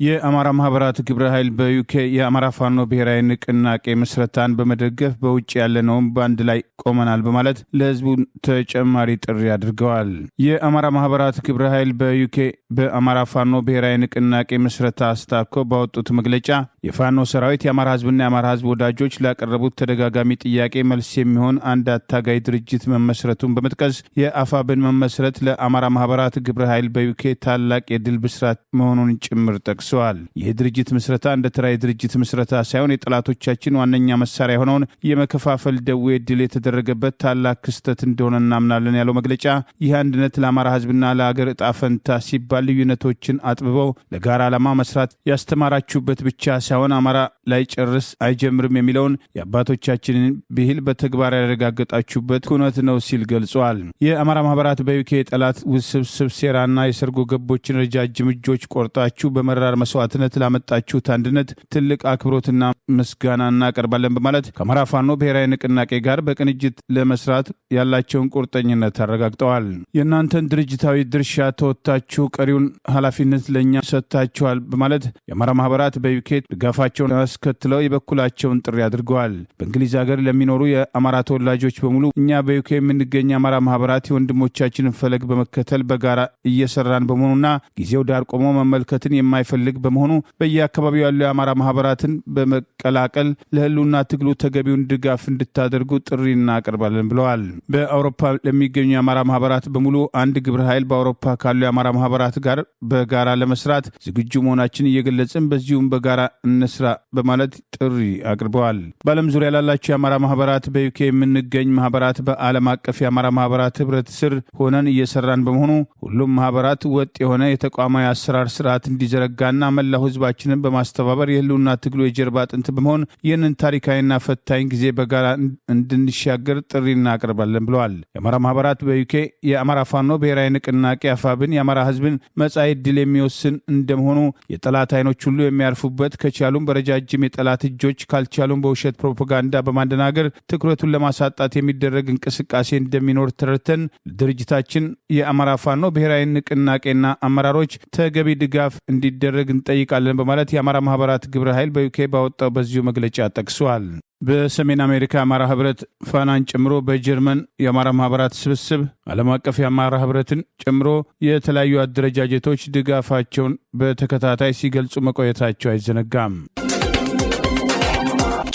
የአማራ ማህበራት ግብረ ኃይል በዩኬ የአማራ ፋኖ ብሔራዊ ንቅናቄ ምስረታን በመደገፍ በውጭ ያለነውም በአንድ ላይ ቆመናል በማለት ለህዝቡ ተጨማሪ ጥሪ አድርገዋል። የአማራ ማህበራት ግብረ ኃይል በዩኬ በአማራ ፋኖ ብሔራዊ ንቅናቄ ምስረታ አስታኮ ባወጡት መግለጫ የፋኖ ሰራዊት የአማራ ህዝብና የአማራ ህዝብ ወዳጆች ላቀረቡት ተደጋጋሚ ጥያቄ መልስ የሚሆን አንድ አታጋይ ድርጅት መመስረቱን በመጥቀስ የአፋብን መመስረት ለአማራ ማህበራት ግብረ ኃይል በዩኬ ታላቅ የድል ብስራት መሆኑን ጭምር ጠቅሰዋል። ይህ ድርጅት ምስረታ እንደ ተራ የድርጅት ምስረታ ሳይሆን የጠላቶቻችን ዋነኛ መሳሪያ የሆነውን የመከፋፈል ደዌ ድል የተደረገበት ታላቅ ክስተት እንደሆነ እናምናለን ያለው መግለጫ ይህ አንድነት ለአማራ ህዝብና ለአገር እጣ ፈንታ ሲባል ልዩነቶችን አጥብበው ለጋራ ዓላማ መስራት ያስተማራችሁበት ብቻ ሳይሆን አማራ ላይ ጨርስ አይጀምርም የሚለውን የአባቶቻችንን ብሂል በተግባር ያረጋገጣችሁበት ኩነት ነው ሲል ገልጿል። የአማራ ማህበራት በዩኬ ጠላት ውስብስብ ሴራና የሰርጎ ገቦችን ረጃጅም እጆች ቆርጣችሁ በመራር መስዋዕትነት ላመጣችሁት አንድነት ትልቅ አክብሮትና ምስጋና እናቀርባለን በማለት ከአማራ ፋኖ ብሔራዊ ንቅናቄ ጋር በቅንጅት ለመስራት ያላቸውን ቁርጠኝነት አረጋግጠዋል። የእናንተን ድርጅታዊ ድርሻ ተወጥታችሁ ቀሪውን ኃላፊነት ለእኛ ሰጥታችኋል በማለት የአማራ ማህበራት በዩኬ ድጋፋቸውን አስከትለው የበኩላቸውን ጥሪ አድርገዋል። በእንግሊዝ ሀገር ለሚኖሩ የአማራ ተወላጆች በሙሉ እኛ በዩኬ የምንገኝ የአማራ ማህበራት የወንድሞቻችንን ፈለግ በመከተል በጋራ እየሰራን በመሆኑና ጊዜው ዳር ቆሞ መመልከትን የማይፈልግ በመሆኑ በየአካባቢው ያሉ የአማራ ማህበራትን በመቀላቀል ለህልውና ትግሉ ተገቢውን ድጋፍ እንድታደርጉ ጥሪ እናቀርባለን ብለዋል። በአውሮፓ ለሚገኙ የአማራ ማህበራት በሙሉ አንድ ግብረ ኃይል በአውሮፓ ካሉ የአማራ ማህበራት ጋር በጋራ ለመስራት ዝግጁ መሆናችን እየገለጽን በዚሁም በጋራ እንስራ በማለት ጥሪ አቅርበዋል። በዓለም ዙሪያ ላላቸው የአማራ ማህበራት በዩኬ የምንገኝ ማህበራት በዓለም አቀፍ የአማራ ማህበራት ህብረት ስር ሆነን እየሰራን በመሆኑ ሁሉም ማህበራት ወጥ የሆነ የተቋማዊ አሰራር ስርዓት እንዲዘረጋና ሚዲያና መላው ህዝባችንን በማስተባበር የህልውና ትግሉ የጀርባ አጥንት በመሆን ይህንን ታሪካዊና ፈታኝ ጊዜ በጋራ እንድንሻገር ጥሪ እናቀርባለን ብለዋል። የአማራ ማህበራት በዩኬ የአማራ ፋኖ ብሔራዊ ንቅናቄ አፋብን የአማራ ህዝብን መጻኢ ዕድል የሚወስን እንደመሆኑ የጠላት አይኖች ሁሉ የሚያርፉበት ከቻሉም በረጃጅም የጠላት እጆች ካልቻሉም በውሸት ፕሮፓጋንዳ በማደናገር ትኩረቱን ለማሳጣት የሚደረግ እንቅስቃሴ እንደሚኖር ተረድተን ድርጅታችን የአማራ ፋኖ ብሔራዊ ንቅናቄና አመራሮች ተገቢ ድጋፍ እንዲደረግ እንጠይቃለን በማለት የአማራ ማህበራት ግብረ ኃይል በዩኬ ባወጣው በዚሁ መግለጫ ጠቅሷል። በሰሜን አሜሪካ የአማራ ህብረት ፋናን ጨምሮ በጀርመን የአማራ ማህበራት ስብስብ ዓለም አቀፍ የአማራ ህብረትን ጨምሮ የተለያዩ አደረጃጀቶች ድጋፋቸውን በተከታታይ ሲገልጹ መቆየታቸው አይዘነጋም።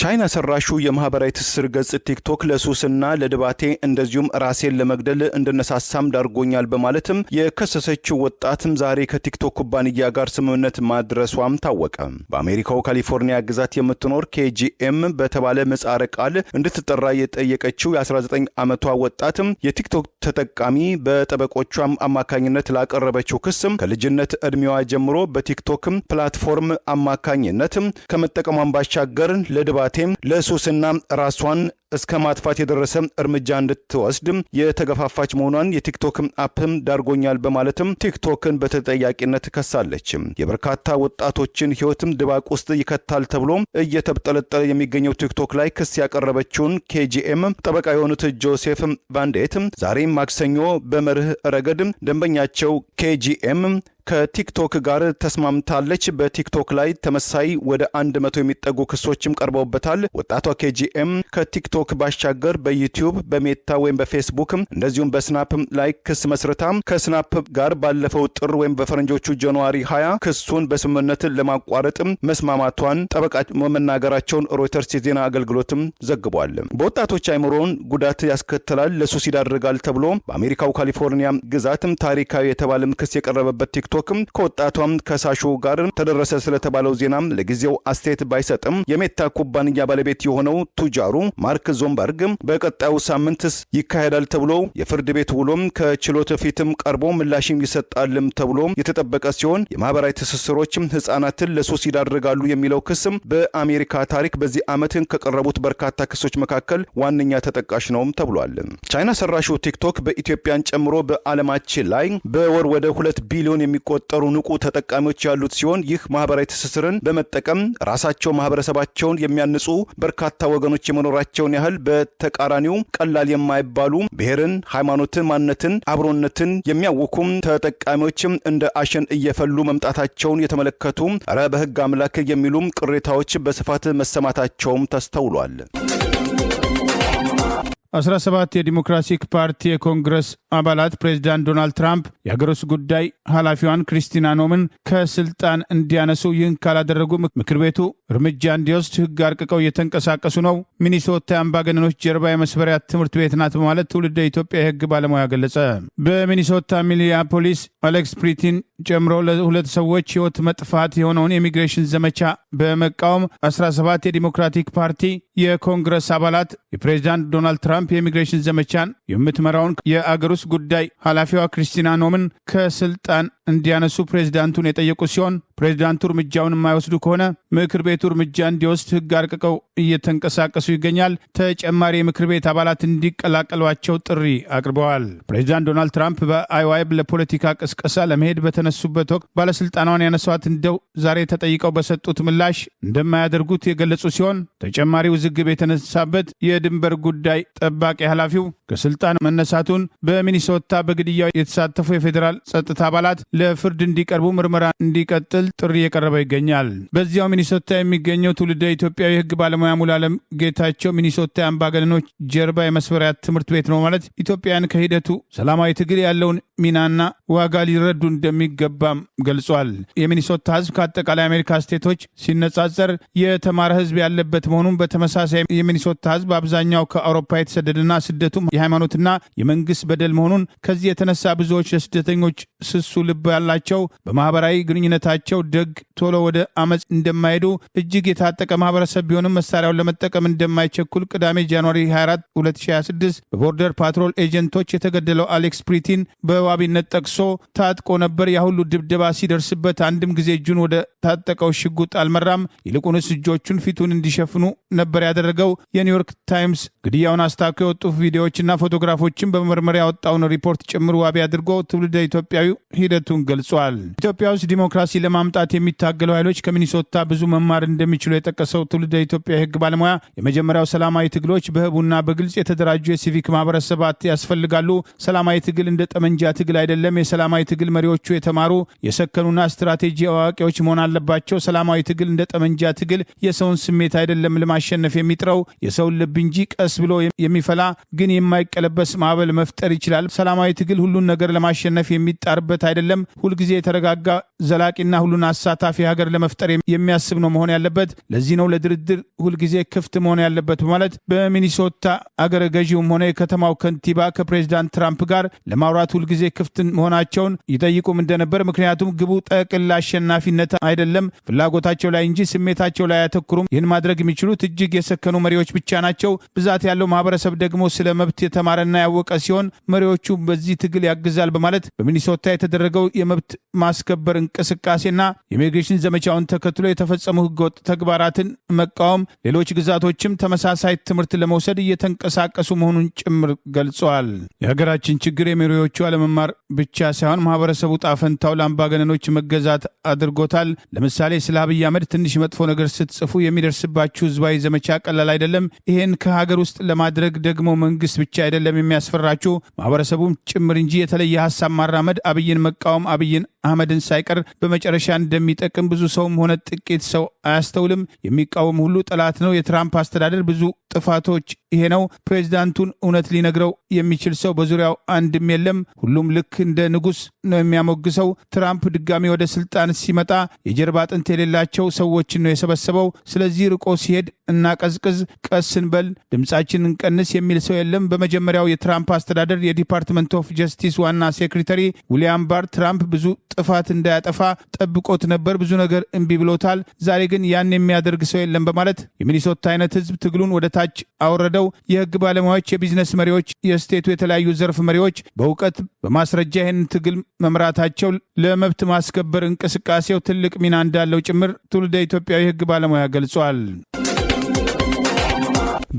ቻይና ሰራሹ የማህበራዊ ትስስር ገጽ ቲክቶክ ለሱስና ለድባቴ እንደዚሁም ራሴን ለመግደል እንድነሳሳም ዳርጎኛል በማለትም የከሰሰችው ወጣትም ዛሬ ከቲክቶክ ኩባንያ ጋር ስምምነት ማድረሷም ታወቀ። በአሜሪካው ካሊፎርኒያ ግዛት የምትኖር KGM በተባለ ምህጻረ ቃል እንድትጠራ የጠየቀችው የ19 ዓመቷ ወጣትም የቲክቶክ ተጠቃሚ በጠበቆቿም አማካኝነት ላቀረበችው ክስም ከልጅነት ዕድሜዋ ጀምሮ በቲክቶክም ፕላትፎርም አማካኝነት ከመጠቀሟን ባሻገር ለድባቴም ለሱስና ራሷን እስከ ማጥፋት የደረሰ እርምጃ እንድትወስድ የተገፋፋች መሆኗን የቲክቶክ አፕም ዳርጎኛል በማለትም ቲክቶክን በተጠያቂነት ከሳለች። የበርካታ ወጣቶችን ህይወትም ድባቅ ውስጥ ይከታል ተብሎ እየተጠለጠለ የሚገኘው ቲክቶክ ላይ ክስ ያቀረበችውን KGM ጠበቃ የሆኑት ጆሴፍ ቫንዴት ዛሬ ማክሰኞ በመርህ ረገድ ደንበኛቸው KGM ከቲክቶክ ጋር ተስማምታለች። በቲክቶክ ላይ ተመሳይ ወደ 100 የሚጠጉ ክሶችም ቀርበውበታል። ወጣቷ KGM ከቲክቶክ ባሻገር በዩቲዩብ በሜታ ወይም በፌስቡክ እንደዚሁም በስናፕ ላይ ክስ መስርታ ከስናፕ ጋር ባለፈው ጥር ወይም በፈረንጆቹ ጃንዋሪ 20 ክሱን በስምምነት ለማቋረጥ መስማማቷን ጠበቃ መናገራቸውን ሮይተርስ የዜና አገልግሎትም ዘግቧል። በወጣቶች አይምሮን ጉዳት ያስከትላል፣ ለሱስ ይዳርጋል ተብሎ በአሜሪካው ካሊፎርኒያ ግዛትም ታሪካዊ የተባለም ክስ የቀረበበት ቲክቶክ ከወጣቷም ከሳሹ ጋር ተደረሰ ስለተባለው ዜናም ለጊዜው አስተያየት ባይሰጥም የሜታ ኩባንያ ባለቤት የሆነው ቱጃሩ ማርክ ዞምበርግ በቀጣዩ ሳምንትስ ይካሄዳል ተብሎ የፍርድ ቤት ውሎም ከችሎት ፊትም ቀርቦ ምላሽም ይሰጣልም ተብሎ የተጠበቀ ሲሆን የማህበራዊ ትስስሮችም ህፃናትን ለሱስ ይዳርጋሉ የሚለው ክስም በአሜሪካ ታሪክ በዚህ ዓመት ከቀረቡት በርካታ ክሶች መካከል ዋነኛ ተጠቃሽ ነውም ተብሏል። ቻይና ሰራሹ ቲክቶክ በኢትዮጵያን ጨምሮ በዓለማችን ላይ በወር ወደ 2 ቢሊዮን የሚቆጠሩ ንቁ ተጠቃሚዎች ያሉት ሲሆን ይህ ማህበራዊ ትስስርን በመጠቀም ራሳቸው ማህበረሰባቸውን የሚያንጹ በርካታ ወገኖች የመኖራቸውን ያህል በተቃራኒው ቀላል የማይባሉ ብሔርን፣ ሃይማኖትን፣ ማንነትን፣ አብሮነትን የሚያውኩም ተጠቃሚዎችም እንደ አሸን እየፈሉ መምጣታቸውን የተመለከቱ ኧረ በህግ አምላክ የሚሉም ቅሬታዎች በስፋት መሰማታቸውም ተስተውሏል። 17 የዲሞክራቲክ ፓርቲ የኮንግረስ አባላት ፕሬዚዳንት ዶናልድ ትራምፕ የሀገር ውስጥ ጉዳይ ኃላፊዋን ክሪስቲና ኖምን ከስልጣን እንዲያነሱ ይህን ካላደረጉ ምክር ቤቱ እርምጃ እንዲወስድ ህግ አርቅቀው እየተንቀሳቀሱ ነው። ሚኒሶታ የአምባገነኖች ጀርባ የመስበሪያ ትምህርት ቤት ናት በማለት ትውልደ ኢትዮጵያ የህግ ባለሙያ ገለጸ። በሚኒሶታ ሚኒያፖሊስ አሌክስ ፕሪቲን ጨምሮ ለሁለት ሰዎች ህይወት መጥፋት የሆነውን የኢሚግሬሽን ዘመቻ በመቃወም 17 የዲሞክራቲክ ፓርቲ የኮንግረስ አባላት የፕሬዚዳንት ዶናልድ ትራምፕ የኢሚግሬሽን ዘመቻን የምትመራውን የአገር ውስጥ ጉዳይ ኃላፊዋ ክሪስቲና ኖምን ከስልጣን እንዲያነሱ ፕሬዚዳንቱን የጠየቁ ሲሆን ፕሬዚዳንቱ እርምጃውን የማይወስዱ ከሆነ ምክር ቤቱ እርምጃ እንዲወስድ ህግ አርቅቀው እየተንቀሳቀሱ ይገኛል። ተጨማሪ የምክር ቤት አባላት እንዲቀላቀሏቸው ጥሪ አቅርበዋል። ፕሬዚዳንት ዶናልድ ትራምፕ በአይዋ ለፖለቲካ ቅስቀሳ ለመሄድ በተነሱበት ወቅት ባለስልጣኗን ያነሷት እንደው ዛሬ ተጠይቀው በሰጡት ምላሽ እንደማያደርጉት የገለጹ ሲሆን ተጨማሪ ውዝግብ የተነሳበት የድንበር ጉዳይ ጠባቂ ኃላፊው ከስልጣን መነሳቱን በሚኒሶታ በግድያው የተሳተፉ የፌዴራል ጸጥታ አባላት ለፍርድ እንዲቀርቡ ምርመራ እንዲቀጥል ጥሪ የቀረበ ይገኛል። በዚያው ሚኒሶታ የሚገኘው ትውልደ ኢትዮጵያዊ ህግ ባለሙያ ሙሉዓለም ጌታቸው ሚኒሶታ የአምባገነኖች ጀርባ የመስበሪያ ትምህርት ቤት ነው ማለት ኢትዮጵያን ከሂደቱ ሰላማዊ ትግል ያለውን ሚናና ዋጋ ሊረዱ እንደሚገባም ገልጿል። የሚኒሶታ ህዝብ ከአጠቃላይ አሜሪካ ስቴቶች ሲነጻጸር የተማረ ህዝብ ያለበት መሆኑን፣ በተመሳሳይ የሚኒሶታ ህዝብ አብዛኛው ከአውሮፓ የተሰደደና ስደቱም የሃይማኖትና የመንግስት በደል መሆኑን፣ ከዚህ የተነሳ ብዙዎች ለስደተኞች ስሱ ልብ ያላቸው በማህበራዊ ግንኙነታቸው ደግ ቶሎ ወደ አመጽ እንደማይሄዱ እጅግ የታጠቀ ማህበረሰብ ቢሆንም መሳሪያውን ለመጠቀም እንደማይቸኩል ቅዳሜ ጃንዋሪ 24 2026 በቦርደር ፓትሮል ኤጀንቶች የተገደለው አሌክስ ፕሪቲን በዋቢነት ጠቅሶ ታጥቆ ነበር። ያ ሁሉ ድብደባ ሲደርስበት አንድም ጊዜ እጁን ወደ ታጠቀው ሽጉጥ አልመራም። ይልቁንስ እጆቹን ፊቱን እንዲሸፍኑ ነበር ያደረገው። የኒውዮርክ ታይምስ ግድያውን አስታኮ የወጡ ቪዲዮዎችና ፎቶግራፎችን በመመርመር ያወጣውን ሪፖርት ጭምር ዋቢ አድርጎ ትውልደ ኢትዮጵያዊ ሂደቱን ገልጿል። ኢትዮጵያ ውስጥ ዲሞክራሲ ለማምጣት የሚታገሉ ኃይሎች ከሚኒሶታ ብዙ መማር እንደሚችሉ የጠቀሰው ትውልደ ኢትዮጵያ የህግ ባለሙያ የመጀመሪያው ሰላማዊ ትግሎች በህቡና በግልጽ የተደራጁ የሲቪክ ማህበረሰባት ያስፈልጋሉ። ሰላማዊ ትግል እንደ ጠመንጃ ትግል አይደለም። የሰላማዊ ትግል መሪዎቹ የተማሩ የሰከኑና ስትራቴጂ አዋቂዎች መሆን አለባቸው። ሰላማዊ ትግል እንደ ጠመንጃ ትግል የሰውን ስሜት አይደለም ለማሸነፍ የሚጥረው የሰውን ልብ እንጂ ቀስ ብሎ የሚፈላ ግን የማይቀለበስ ማዕበል መፍጠር ይችላል። ሰላማዊ ትግል ሁሉን ነገር ለማሸነፍ የሚጣርበት አይደለም። ሁልጊዜ የተረጋጋ ዘላቂና ሁሉን አሳታፊ ሀገር ለመፍጠር የሚያስብ ነው መሆን ያለበት። ለዚህ ነው ለድርድር ሁልጊዜ ክፍት መሆን ያለበት በማለት በሚኒሶታ አገረ ገዢውም ሆነ የከተማው ከንቲባ ከፕሬዚዳንት ትራምፕ ጋር ለማውራት ሁልጊዜ ክፍት መሆናቸውን ይጠይቁም እንደነበር። ምክንያቱም ግቡ ጠቅል አሸናፊነት አይደለም፣ ፍላጎታቸው ላይ እንጂ ስሜታቸው ላይ አያተኩሩም። ይህን ማድረግ የሚችሉት እጅግ የሰከኑ መሪዎች ብቻ ናቸው። ብዛት ያለው ማህበረሰብ ደግሞ ስለ መብት የተማረና ያወቀ ሲሆን መሪዎቹ በዚህ ትግል ያግዛል በማለት በሚኒሶታ የተደረገው የመብት ማስከበር እንቅስቃሴና የኢሚግሬሽን ዘመቻውን ተከትሎ የተፈጸሙ ህገወጥ ተግባራትን መቃወም ሌሎች ግዛቶችም ተመሳሳይ ትምህርት ለመውሰድ እየተንቀሳቀሱ መሆኑን ጭምር ገልጸዋል። የሀገራችን ችግር የመሪዎቹ አለመማር ብቻ ሳይሆን ማህበረሰቡ ጣፈንታው ለአምባገነኖች መገዛት አድርጎታል። ለምሳሌ ስለ አብይ አህመድ ትንሽ መጥፎ ነገር ስትጽፉ የሚደርስባችሁ ህዝባዊ ዘመቻ ቀላል አይደለም። ይሄን ከሀገር ውስጥ ለማድረግ ደግሞ መንግስት ብቻ አይደለም የሚያስፈራችሁ ማህበረሰቡም ጭምር እንጂ የተለየ ሀሳብ ማራመድ፣ አብይን መቃወም አብይን አህመድን ሳይቀር በመጨረሻ እንደሚጠቅም ብዙ ሰውም ሆነ ጥቂት ሰው አያስተውልም። የሚቃወም ሁሉ ጠላት ነው። የትራምፕ አስተዳደር ብዙ ጥፋቶች ይሄ ነው። ፕሬዚዳንቱን እውነት ሊነግረው የሚችል ሰው በዙሪያው አንድም የለም። ሁሉም ልክ እንደ ንጉስ ነው የሚያሞግሰው። ትራምፕ ድጋሚ ወደ ስልጣን ሲመጣ የጀርባ አጥንት የሌላቸው ሰዎችን ነው የሰበሰበው። ስለዚህ ርቆ ሲሄድ እናቀዝቅዝ፣ ቀስ እንበል፣ ድምፃችን እንቀንስ የሚል ሰው የለም። በመጀመሪያው የትራምፕ አስተዳደር የዲፓርትመንት ኦፍ ጀስቲስ ዋና ሴክሬታሪ ዊሊያም ባር ትራምፕ ብዙ ጥፋት እንዳያጠፋ ጠብቆት ነበር። ብዙ ነገር እምቢ ብሎታል። ዛሬ ግን ያን የሚያደርግ ሰው የለም በማለት የሚኒሶታ አይነት ህዝብ ትግሉን ወደ ታች አወረደው። የህግ ባለሙያዎች፣ የቢዝነስ መሪዎች፣ የስቴቱ የተለያዩ ዘርፍ መሪዎች በእውቀት በማስረጃ ይህን ትግል መምራታቸው ለመብት ማስከበር እንቅስቃሴው ትልቅ ሚና እንዳለው ጭምር ትውልደ ኢትዮጵያዊ ህግ ባለሙያ ገልጿል።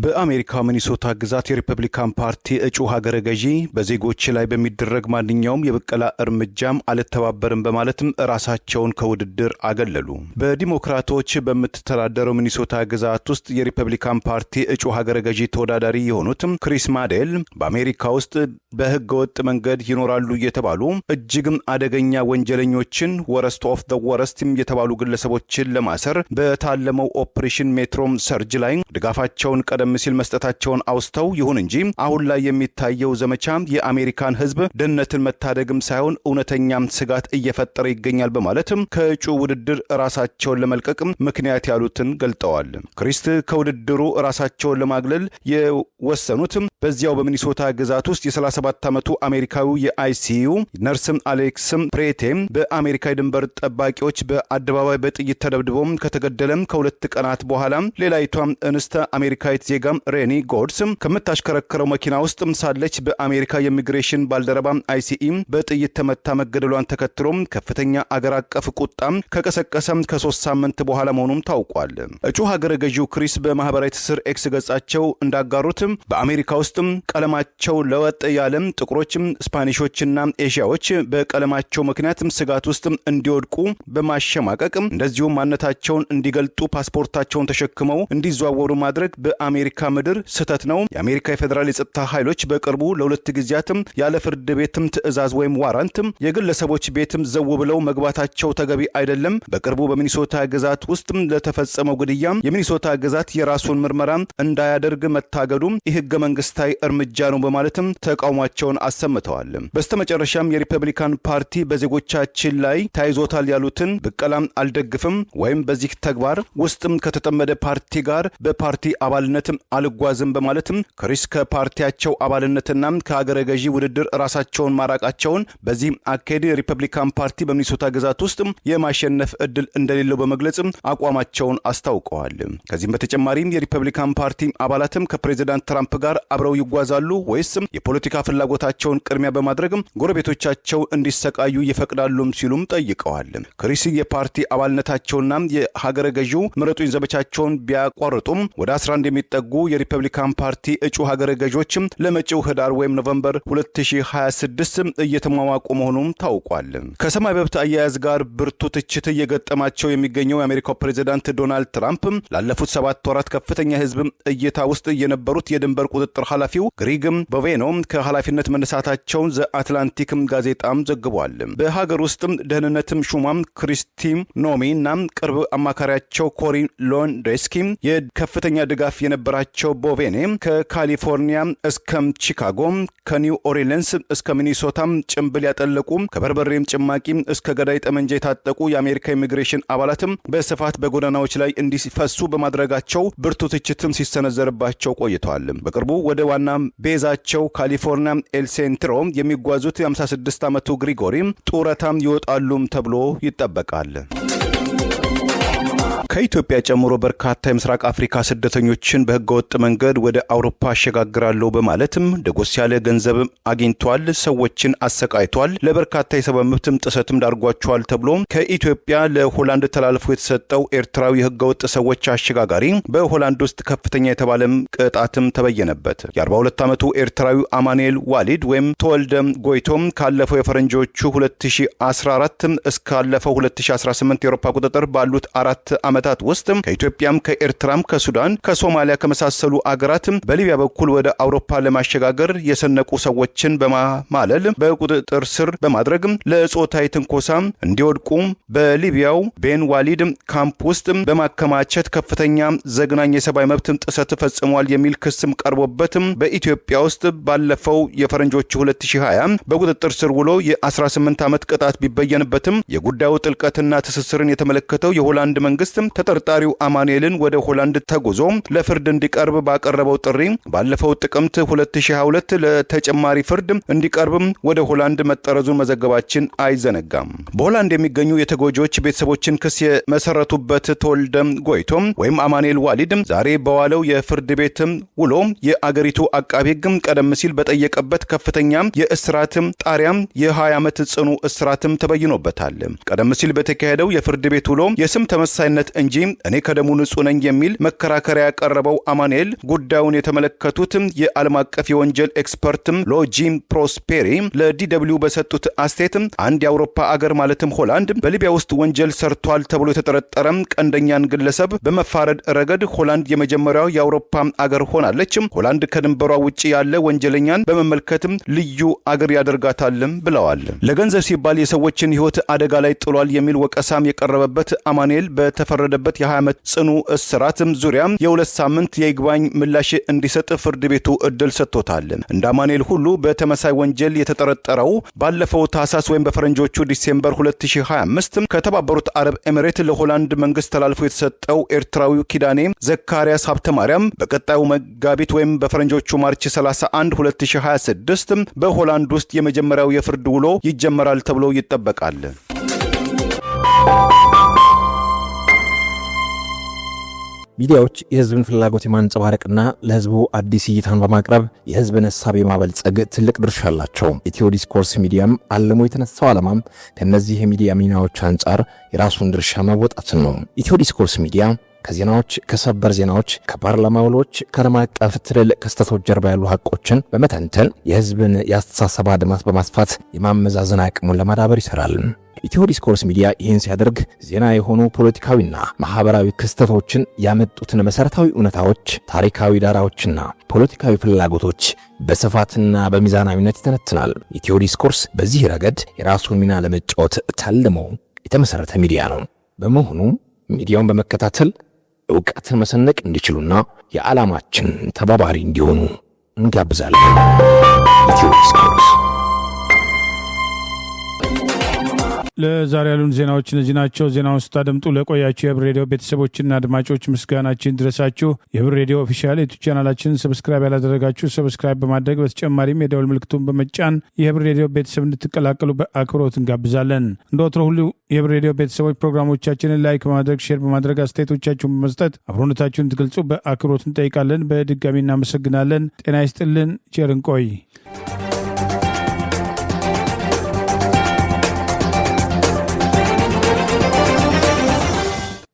በአሜሪካ ሚኒሶታ ግዛት የሪፐብሊካን ፓርቲ እጩ ሀገረ ገዢ በዜጎች ላይ በሚደረግ ማንኛውም የብቀላ እርምጃም አልተባበርም በማለትም ራሳቸውን ከውድድር አገለሉ። በዲሞክራቶች በምትተዳደረው ሚኒሶታ ግዛት ውስጥ የሪፐብሊካን ፓርቲ እጩ ሀገረ ገዢ ተወዳዳሪ የሆኑትም ክሪስ ማዴል በአሜሪካ ውስጥ በህገ ወጥ መንገድ ይኖራሉ የተባሉ እጅግም አደገኛ ወንጀለኞችን ወረስት ኦፍ ዘ ወረስትም የተባሉ ግለሰቦችን ለማሰር በታለመው ኦፕሬሽን ሜትሮም ሰርጅ ላይ ድጋፋቸውን ቀደም ሲል መስጠታቸውን አውስተው፣ ይሁን እንጂ አሁን ላይ የሚታየው ዘመቻ የአሜሪካን ህዝብ ደህንነትን መታደግም ሳይሆን እውነተኛም ስጋት እየፈጠረ ይገኛል በማለትም ከእጩ ውድድር ራሳቸውን ለመልቀቅም ምክንያት ያሉትን ገልጠዋል። ክሪስት ከውድድሩ ራሳቸውን ለማግለል የወሰኑትም በዚያው በሚኒሶታ ግዛት ውስጥ የ37 ዓመቱ አሜሪካዊው የአይሲዩ ነርስም አሌክስም ፕሬቴም በአሜሪካ የድንበር ጠባቂዎች በአደባባይ በጥይት ተደብድቦም ከተገደለም ከሁለት ቀናት በኋላ ሌላይቷም እንስተ አሜሪካዊት ዜጋም ሬኒ ጎድስም ከምታሽከረከረው መኪና ውስጥም ሳለች በአሜሪካ የኢሚግሬሽን ባልደረባ አይሲኢ በጥይት ተመታ መገደሏን ተከትሎም ከፍተኛ አገር አቀፍ ቁጣም ከቀሰቀሰም ከ3 ሳምንት በኋላ መሆኑም ታውቋል። እጩ ሀገረ ገዢው ክሪስ በማህበራዊ ትስስር ኤክስ ገጻቸው እንዳጋሩትም በአሜሪካ ውስጥም ቀለማቸው ለወጥ ያለም ጥቁሮችም፣ ስፓኒሾችና ኤዥያዎች በቀለማቸው ምክንያትም ስጋት ውስጥም እንዲወድቁ በማሸማቀቅም እንደዚሁም ማንነታቸውን እንዲገልጡ ፓስፖርታቸውን ተሸክመው እንዲዘዋወሩ ማድረግ በአሜሪካ ምድር ስህተት ነው። የአሜሪካ የፌዴራል የጸጥታ ኃይሎች በቅርቡ ለሁለት ጊዜያትም ያለ ፍርድ ቤትም ትዕዛዝ ወይም ዋራንትም የግለሰቦች ቤትም ዘው ብለው መግባታቸው ተገቢ አይደለም። በቅርቡ በሚኒሶታ ግዛት ውስጥም ለተፈጸመው ግድያ የሚኒሶታ ግዛት የራሱን ምርመራ እንዳያደርግ መታገዱ የህገ መንግስታዊ እርምጃ ነው በማለትም ተቃውሟቸውን አሰምተዋል። በስተመጨረሻም የሪፐብሊካን ፓርቲ በዜጎቻችን ላይ ታይዞታል ያሉትን ብቀላም አልደግፍም ወይም በዚህ ተግባር ውስጥም ከተጠመደ ፓርቲ ጋር በፓርቲ አባልነት አልጓዝም በማለትም ክሪስ ከፓርቲያቸው አባልነትና ከሀገረ ገዢ ውድድር ራሳቸውን ማራቃቸውን በዚህ አካሄድ ሪፐብሊካን ፓርቲ በሚኒሶታ ግዛት ውስጥ የማሸነፍ እድል እንደሌለው በመግለጽ አቋማቸውን አስታውቀዋል። ከዚህም በተጨማሪም የሪፐብሊካን ፓርቲ አባላትም ከፕሬዚዳንት ትራምፕ ጋር አብረው ይጓዛሉ ወይስ የፖለቲካ ፍላጎታቸውን ቅድሚያ በማድረግ ጎረቤቶቻቸው እንዲሰቃዩ ይፈቅዳሉም ሲሉም ጠይቀዋል። ክሪስ የፓርቲ አባልነታቸውና የሀገረ ገዢው ምረጡኝ ዘመቻቸውን ቢያቋርጡም ወደ 11 የሚጠጉ የሪፐብሊካን ፓርቲ እጩ ሀገረ ገዢዎች ለመጪው ህዳር ወይም ኖቬምበር 2026 እየተሟሟቁ መሆኑም ታውቋል። ከሰማይ መብት አያያዝ ጋር ብርቱ ትችት እየገጠማቸው የሚገኘው የአሜሪካው ፕሬዚዳንት ዶናልድ ትራምፕ ላለፉት 7 ወራት ከፍተኛ ህዝብ እይታ ውስጥ የነበሩት የድንበር ቁጥጥር ኃላፊው ግሪግ ቦቬኖ ከኃላፊነት መነሳታቸውን ዘ አትላንቲክ ጋዜጣም ዘግቧል። በሀገር ውስጥ ደህንነት ሹማም ክሪስቲ ኖሚ እና ቅርብ አማካሪያቸው ኮሪ ሎንድሬስኪ የከፍተኛ ድጋፍ የነበራቸው ቦቬኔ ከካሊፎርኒያ እስከ ቺካጎ ከኒው ኦርሊንስ እስከ ሚኒሶታ ጭምብል ያጠለቁ ከበርበሬም ጭማቂ እስከ ገዳይ ጠመንጃ የታጠቁ የአሜሪካ ኢሚግሬሽን አባላትም በስፋት በጎዳናዎች ላይ እንዲፈሱ በማድረጋቸው ብርቱ ትችትም ሲሰነዘርባቸው ቆይተዋል። በቅርቡ ወደ ዋና ቤዛቸው ካሊፎርኒያ ኤል ሴንትሮ የሚጓዙት የ56 ዓመቱ ግሪጎሪ ጡረታም ይወጣሉም ተብሎ ይጠበቃል። ከኢትዮጵያ ጨምሮ በርካታ የምስራቅ አፍሪካ ስደተኞችን በህገወጥ መንገድ ወደ አውሮፓ አሸጋግራለሁ በማለትም ደጎስ ያለ ገንዘብ አግኝቷል፣ ሰዎችን አሰቃይቷል፣ ለበርካታ የሰብአዊ መብትም ጥሰትም ዳርጓቸዋል ተብሎ ከኢትዮጵያ ለሆላንድ ተላልፎ የተሰጠው ኤርትራዊ ህገወጥ ሰዎች አሸጋጋሪ በሆላንድ ውስጥ ከፍተኛ የተባለም ቅጣትም ተበየነበት። የ42 ዓመቱ ኤርትራዊ አማኑኤል ዋሊድ ወይም ተወልደ ጎይቶም ካለፈው የፈረንጆቹ 2014 እስካለፈው 2018 የአውሮፓ ቁጥጥር ባሉት 4 ዓመታት ውስጥ ከኢትዮጵያም ከኤርትራም ከሱዳን ከሶማሊያ ከመሳሰሉ አገራት በሊቢያ በኩል ወደ አውሮፓ ለማሸጋገር የሰነቁ ሰዎችን በማማለል በቁጥጥር ስር በማድረግ ለጾታዊ ትንኮሳ እንዲወድቁ በሊቢያው ቤን ዋሊድ ካምፕ ውስጥ በማከማቸት ከፍተኛ ዘግናኝ የሰብአዊ መብት ጥሰት ፈጽሟል የሚል ክስም ቀርቦበት በኢትዮጵያ ውስጥ ባለፈው የፈረንጆቹ 2020 በቁጥጥር ስር ውሎ የ18 ዓመት ቅጣት ቢበየንበትም የጉዳዩ ጥልቀትና ትስስርን የተመለከተው የሆላንድ መንግስት ተጠርጣሪው አማኑኤልን ወደ ሆላንድ ተጉዞ ለፍርድ እንዲቀርብ ባቀረበው ጥሪ ባለፈው ጥቅምት 2022 ለተጨማሪ ፍርድ እንዲቀርብ ወደ ሆላንድ መጠረዙን መዘገባችን አይዘነጋም። በሆላንድ የሚገኙ የተጎጂዎች ቤተሰቦችን ክስ የመሰረቱበት ተወልደ ጎይቶም ወይም አማኑኤል ዋሊድ ዛሬ በዋለው የፍርድ ቤት ውሎ የአገሪቱ አቃቤ ሕግ ቀደም ሲል በጠየቀበት ከፍተኛ የእስራት ጣሪያ የ20 ዓመት ጽኑ እስራትም ተበይኖበታል። ቀደም ሲል በተካሄደው የፍርድ ቤት ውሎ የስም ተመሳይነት እንጂ እኔ ከደሙ ንጹህ ነኝ የሚል መከራከሪያ ያቀረበው አማኑኤል ጉዳዩን የተመለከቱት የዓለም አቀፍ የወንጀል ኤክስፐርት ሎጂ ፕሮስፔሪ ለዲደብሊው በሰጡት አስተያየት አንድ የአውሮፓ አገር ማለትም ሆላንድ በሊቢያ ውስጥ ወንጀል ሰርቷል ተብሎ የተጠረጠረ ቀንደኛን ግለሰብ በመፋረድ ረገድ ሆላንድ የመጀመሪያው የአውሮፓ አገር ሆናለች። ሆላንድ ከድንበሯ ውጪ ያለ ወንጀለኛን በመመልከት ልዩ አገር ያደርጋታልም ብለዋል። ለገንዘብ ሲባል የሰዎችን ሕይወት አደጋ ላይ ጥሏል የሚል ወቀሳም የቀረበበት አማኑኤል በተፈረደበት የ20 ዓመት ጽኑ እስራት ዙሪያ የ2 ሳምንት የይግባኝ ምላሽ እንዲሰጥ ፍርድ ቤቱ እድል ሰጥቶታል። እንደ አማኑኤል ሁሉ በተመሳይ ወንጀል የተጠረጠረው ባለፈው ታህሳስ ወይም በፈረንጆቹ ዲሴምበር 2025 ከተባበሩት አረብ ኤሚሬት ለሆላንድ መንግስት ተላልፎ የተሰጠው ኤርትራዊው ኪዳኔ ዘካሪያስ ሀብተማርያም በቀጣዩ መጋቢት ወይም በፈረንጆቹ ማርች 31 2026 በሆላንድ ውስጥ የመጀመሪያው የፍርድ ውሎ ይጀመራል ተብሎ ይጠበቃል። ሚዲያዎች የህዝብን ፍላጎት የማንጸባረቅና ለህዝቡ አዲስ እይታን በማቅረብ የህዝብን ሐሳብ የማበልጸግ ትልቅ ድርሻ አላቸው። ኢትዮ ዲስኮርስ ሚዲያም አልሞ የተነሳው ዓላማም ከነዚህ የሚዲያ ሚናዎች አንጻር የራሱን ድርሻ መወጣትን ነው። ኢትዮ ዲስኮርስ ሚዲያ ከዜናዎች፣ ከሰበር ዜናዎች፣ ከፓርላማ ውሎች፣ ከዓለም አቀፍ ትልልቅ ክስተቶች ጀርባ ያሉ ሀቆችን በመተንተን የህዝብን የአስተሳሰብ አድማስ በማስፋት የማመዛዘን አቅሙን ለማዳበር ይሰራል። ኢትዮ ዲስኮርስ ሚዲያ ይህን ሲያደርግ ዜና የሆኑ ፖለቲካዊና ማህበራዊ ክስተቶችን ያመጡትን መሰረታዊ እውነታዎች፣ ታሪካዊ ዳራዎችና ፖለቲካዊ ፍላጎቶች በስፋትና በሚዛናዊነት ይተነትናል። ኢትዮ ዲስኮርስ በዚህ ረገድ የራሱን ሚና ለመጫወት ታልሞ የተመሰረተ ሚዲያ ነው። በመሆኑ ሚዲያውን በመከታተል ዕውቀትን መሰነቅ እንዲችሉና የዓላማችን ተባባሪ እንዲሆኑ እንጋብዛለን። ኢትዮ ዲስኮርስ ለዛሬ ያሉን ዜናዎች እነዚህ ናቸው። ዜናውን ስታደምጡ ለቆያችሁ የህብር ሬዲዮ ቤተሰቦችና አድማጮች ምስጋናችን ድረሳችሁ። የህብር ሬዲዮ ኦፊሻል ዩቲዩብ ቻናላችንን ሰብስክራይብ ያላደረጋችሁ ሰብስክራይብ በማድረግ በተጨማሪም የደውል ምልክቱን በመጫን የህብር ሬዲዮ ቤተሰብ እንድትቀላቀሉ በአክብሮት እንጋብዛለን። እንደ ወትሮ ሁሉ የህብር ሬዲዮ ቤተሰቦች ፕሮግራሞቻችንን ላይክ በማድረግ ሼር በማድረግ አስተያየቶቻችሁን በመስጠት አብሮነታችሁን እንድትገልጹ በአክብሮት እንጠይቃለን። በድጋሚ እናመሰግናለን። ጤና ይስጥልን። ቸር እንቆይ።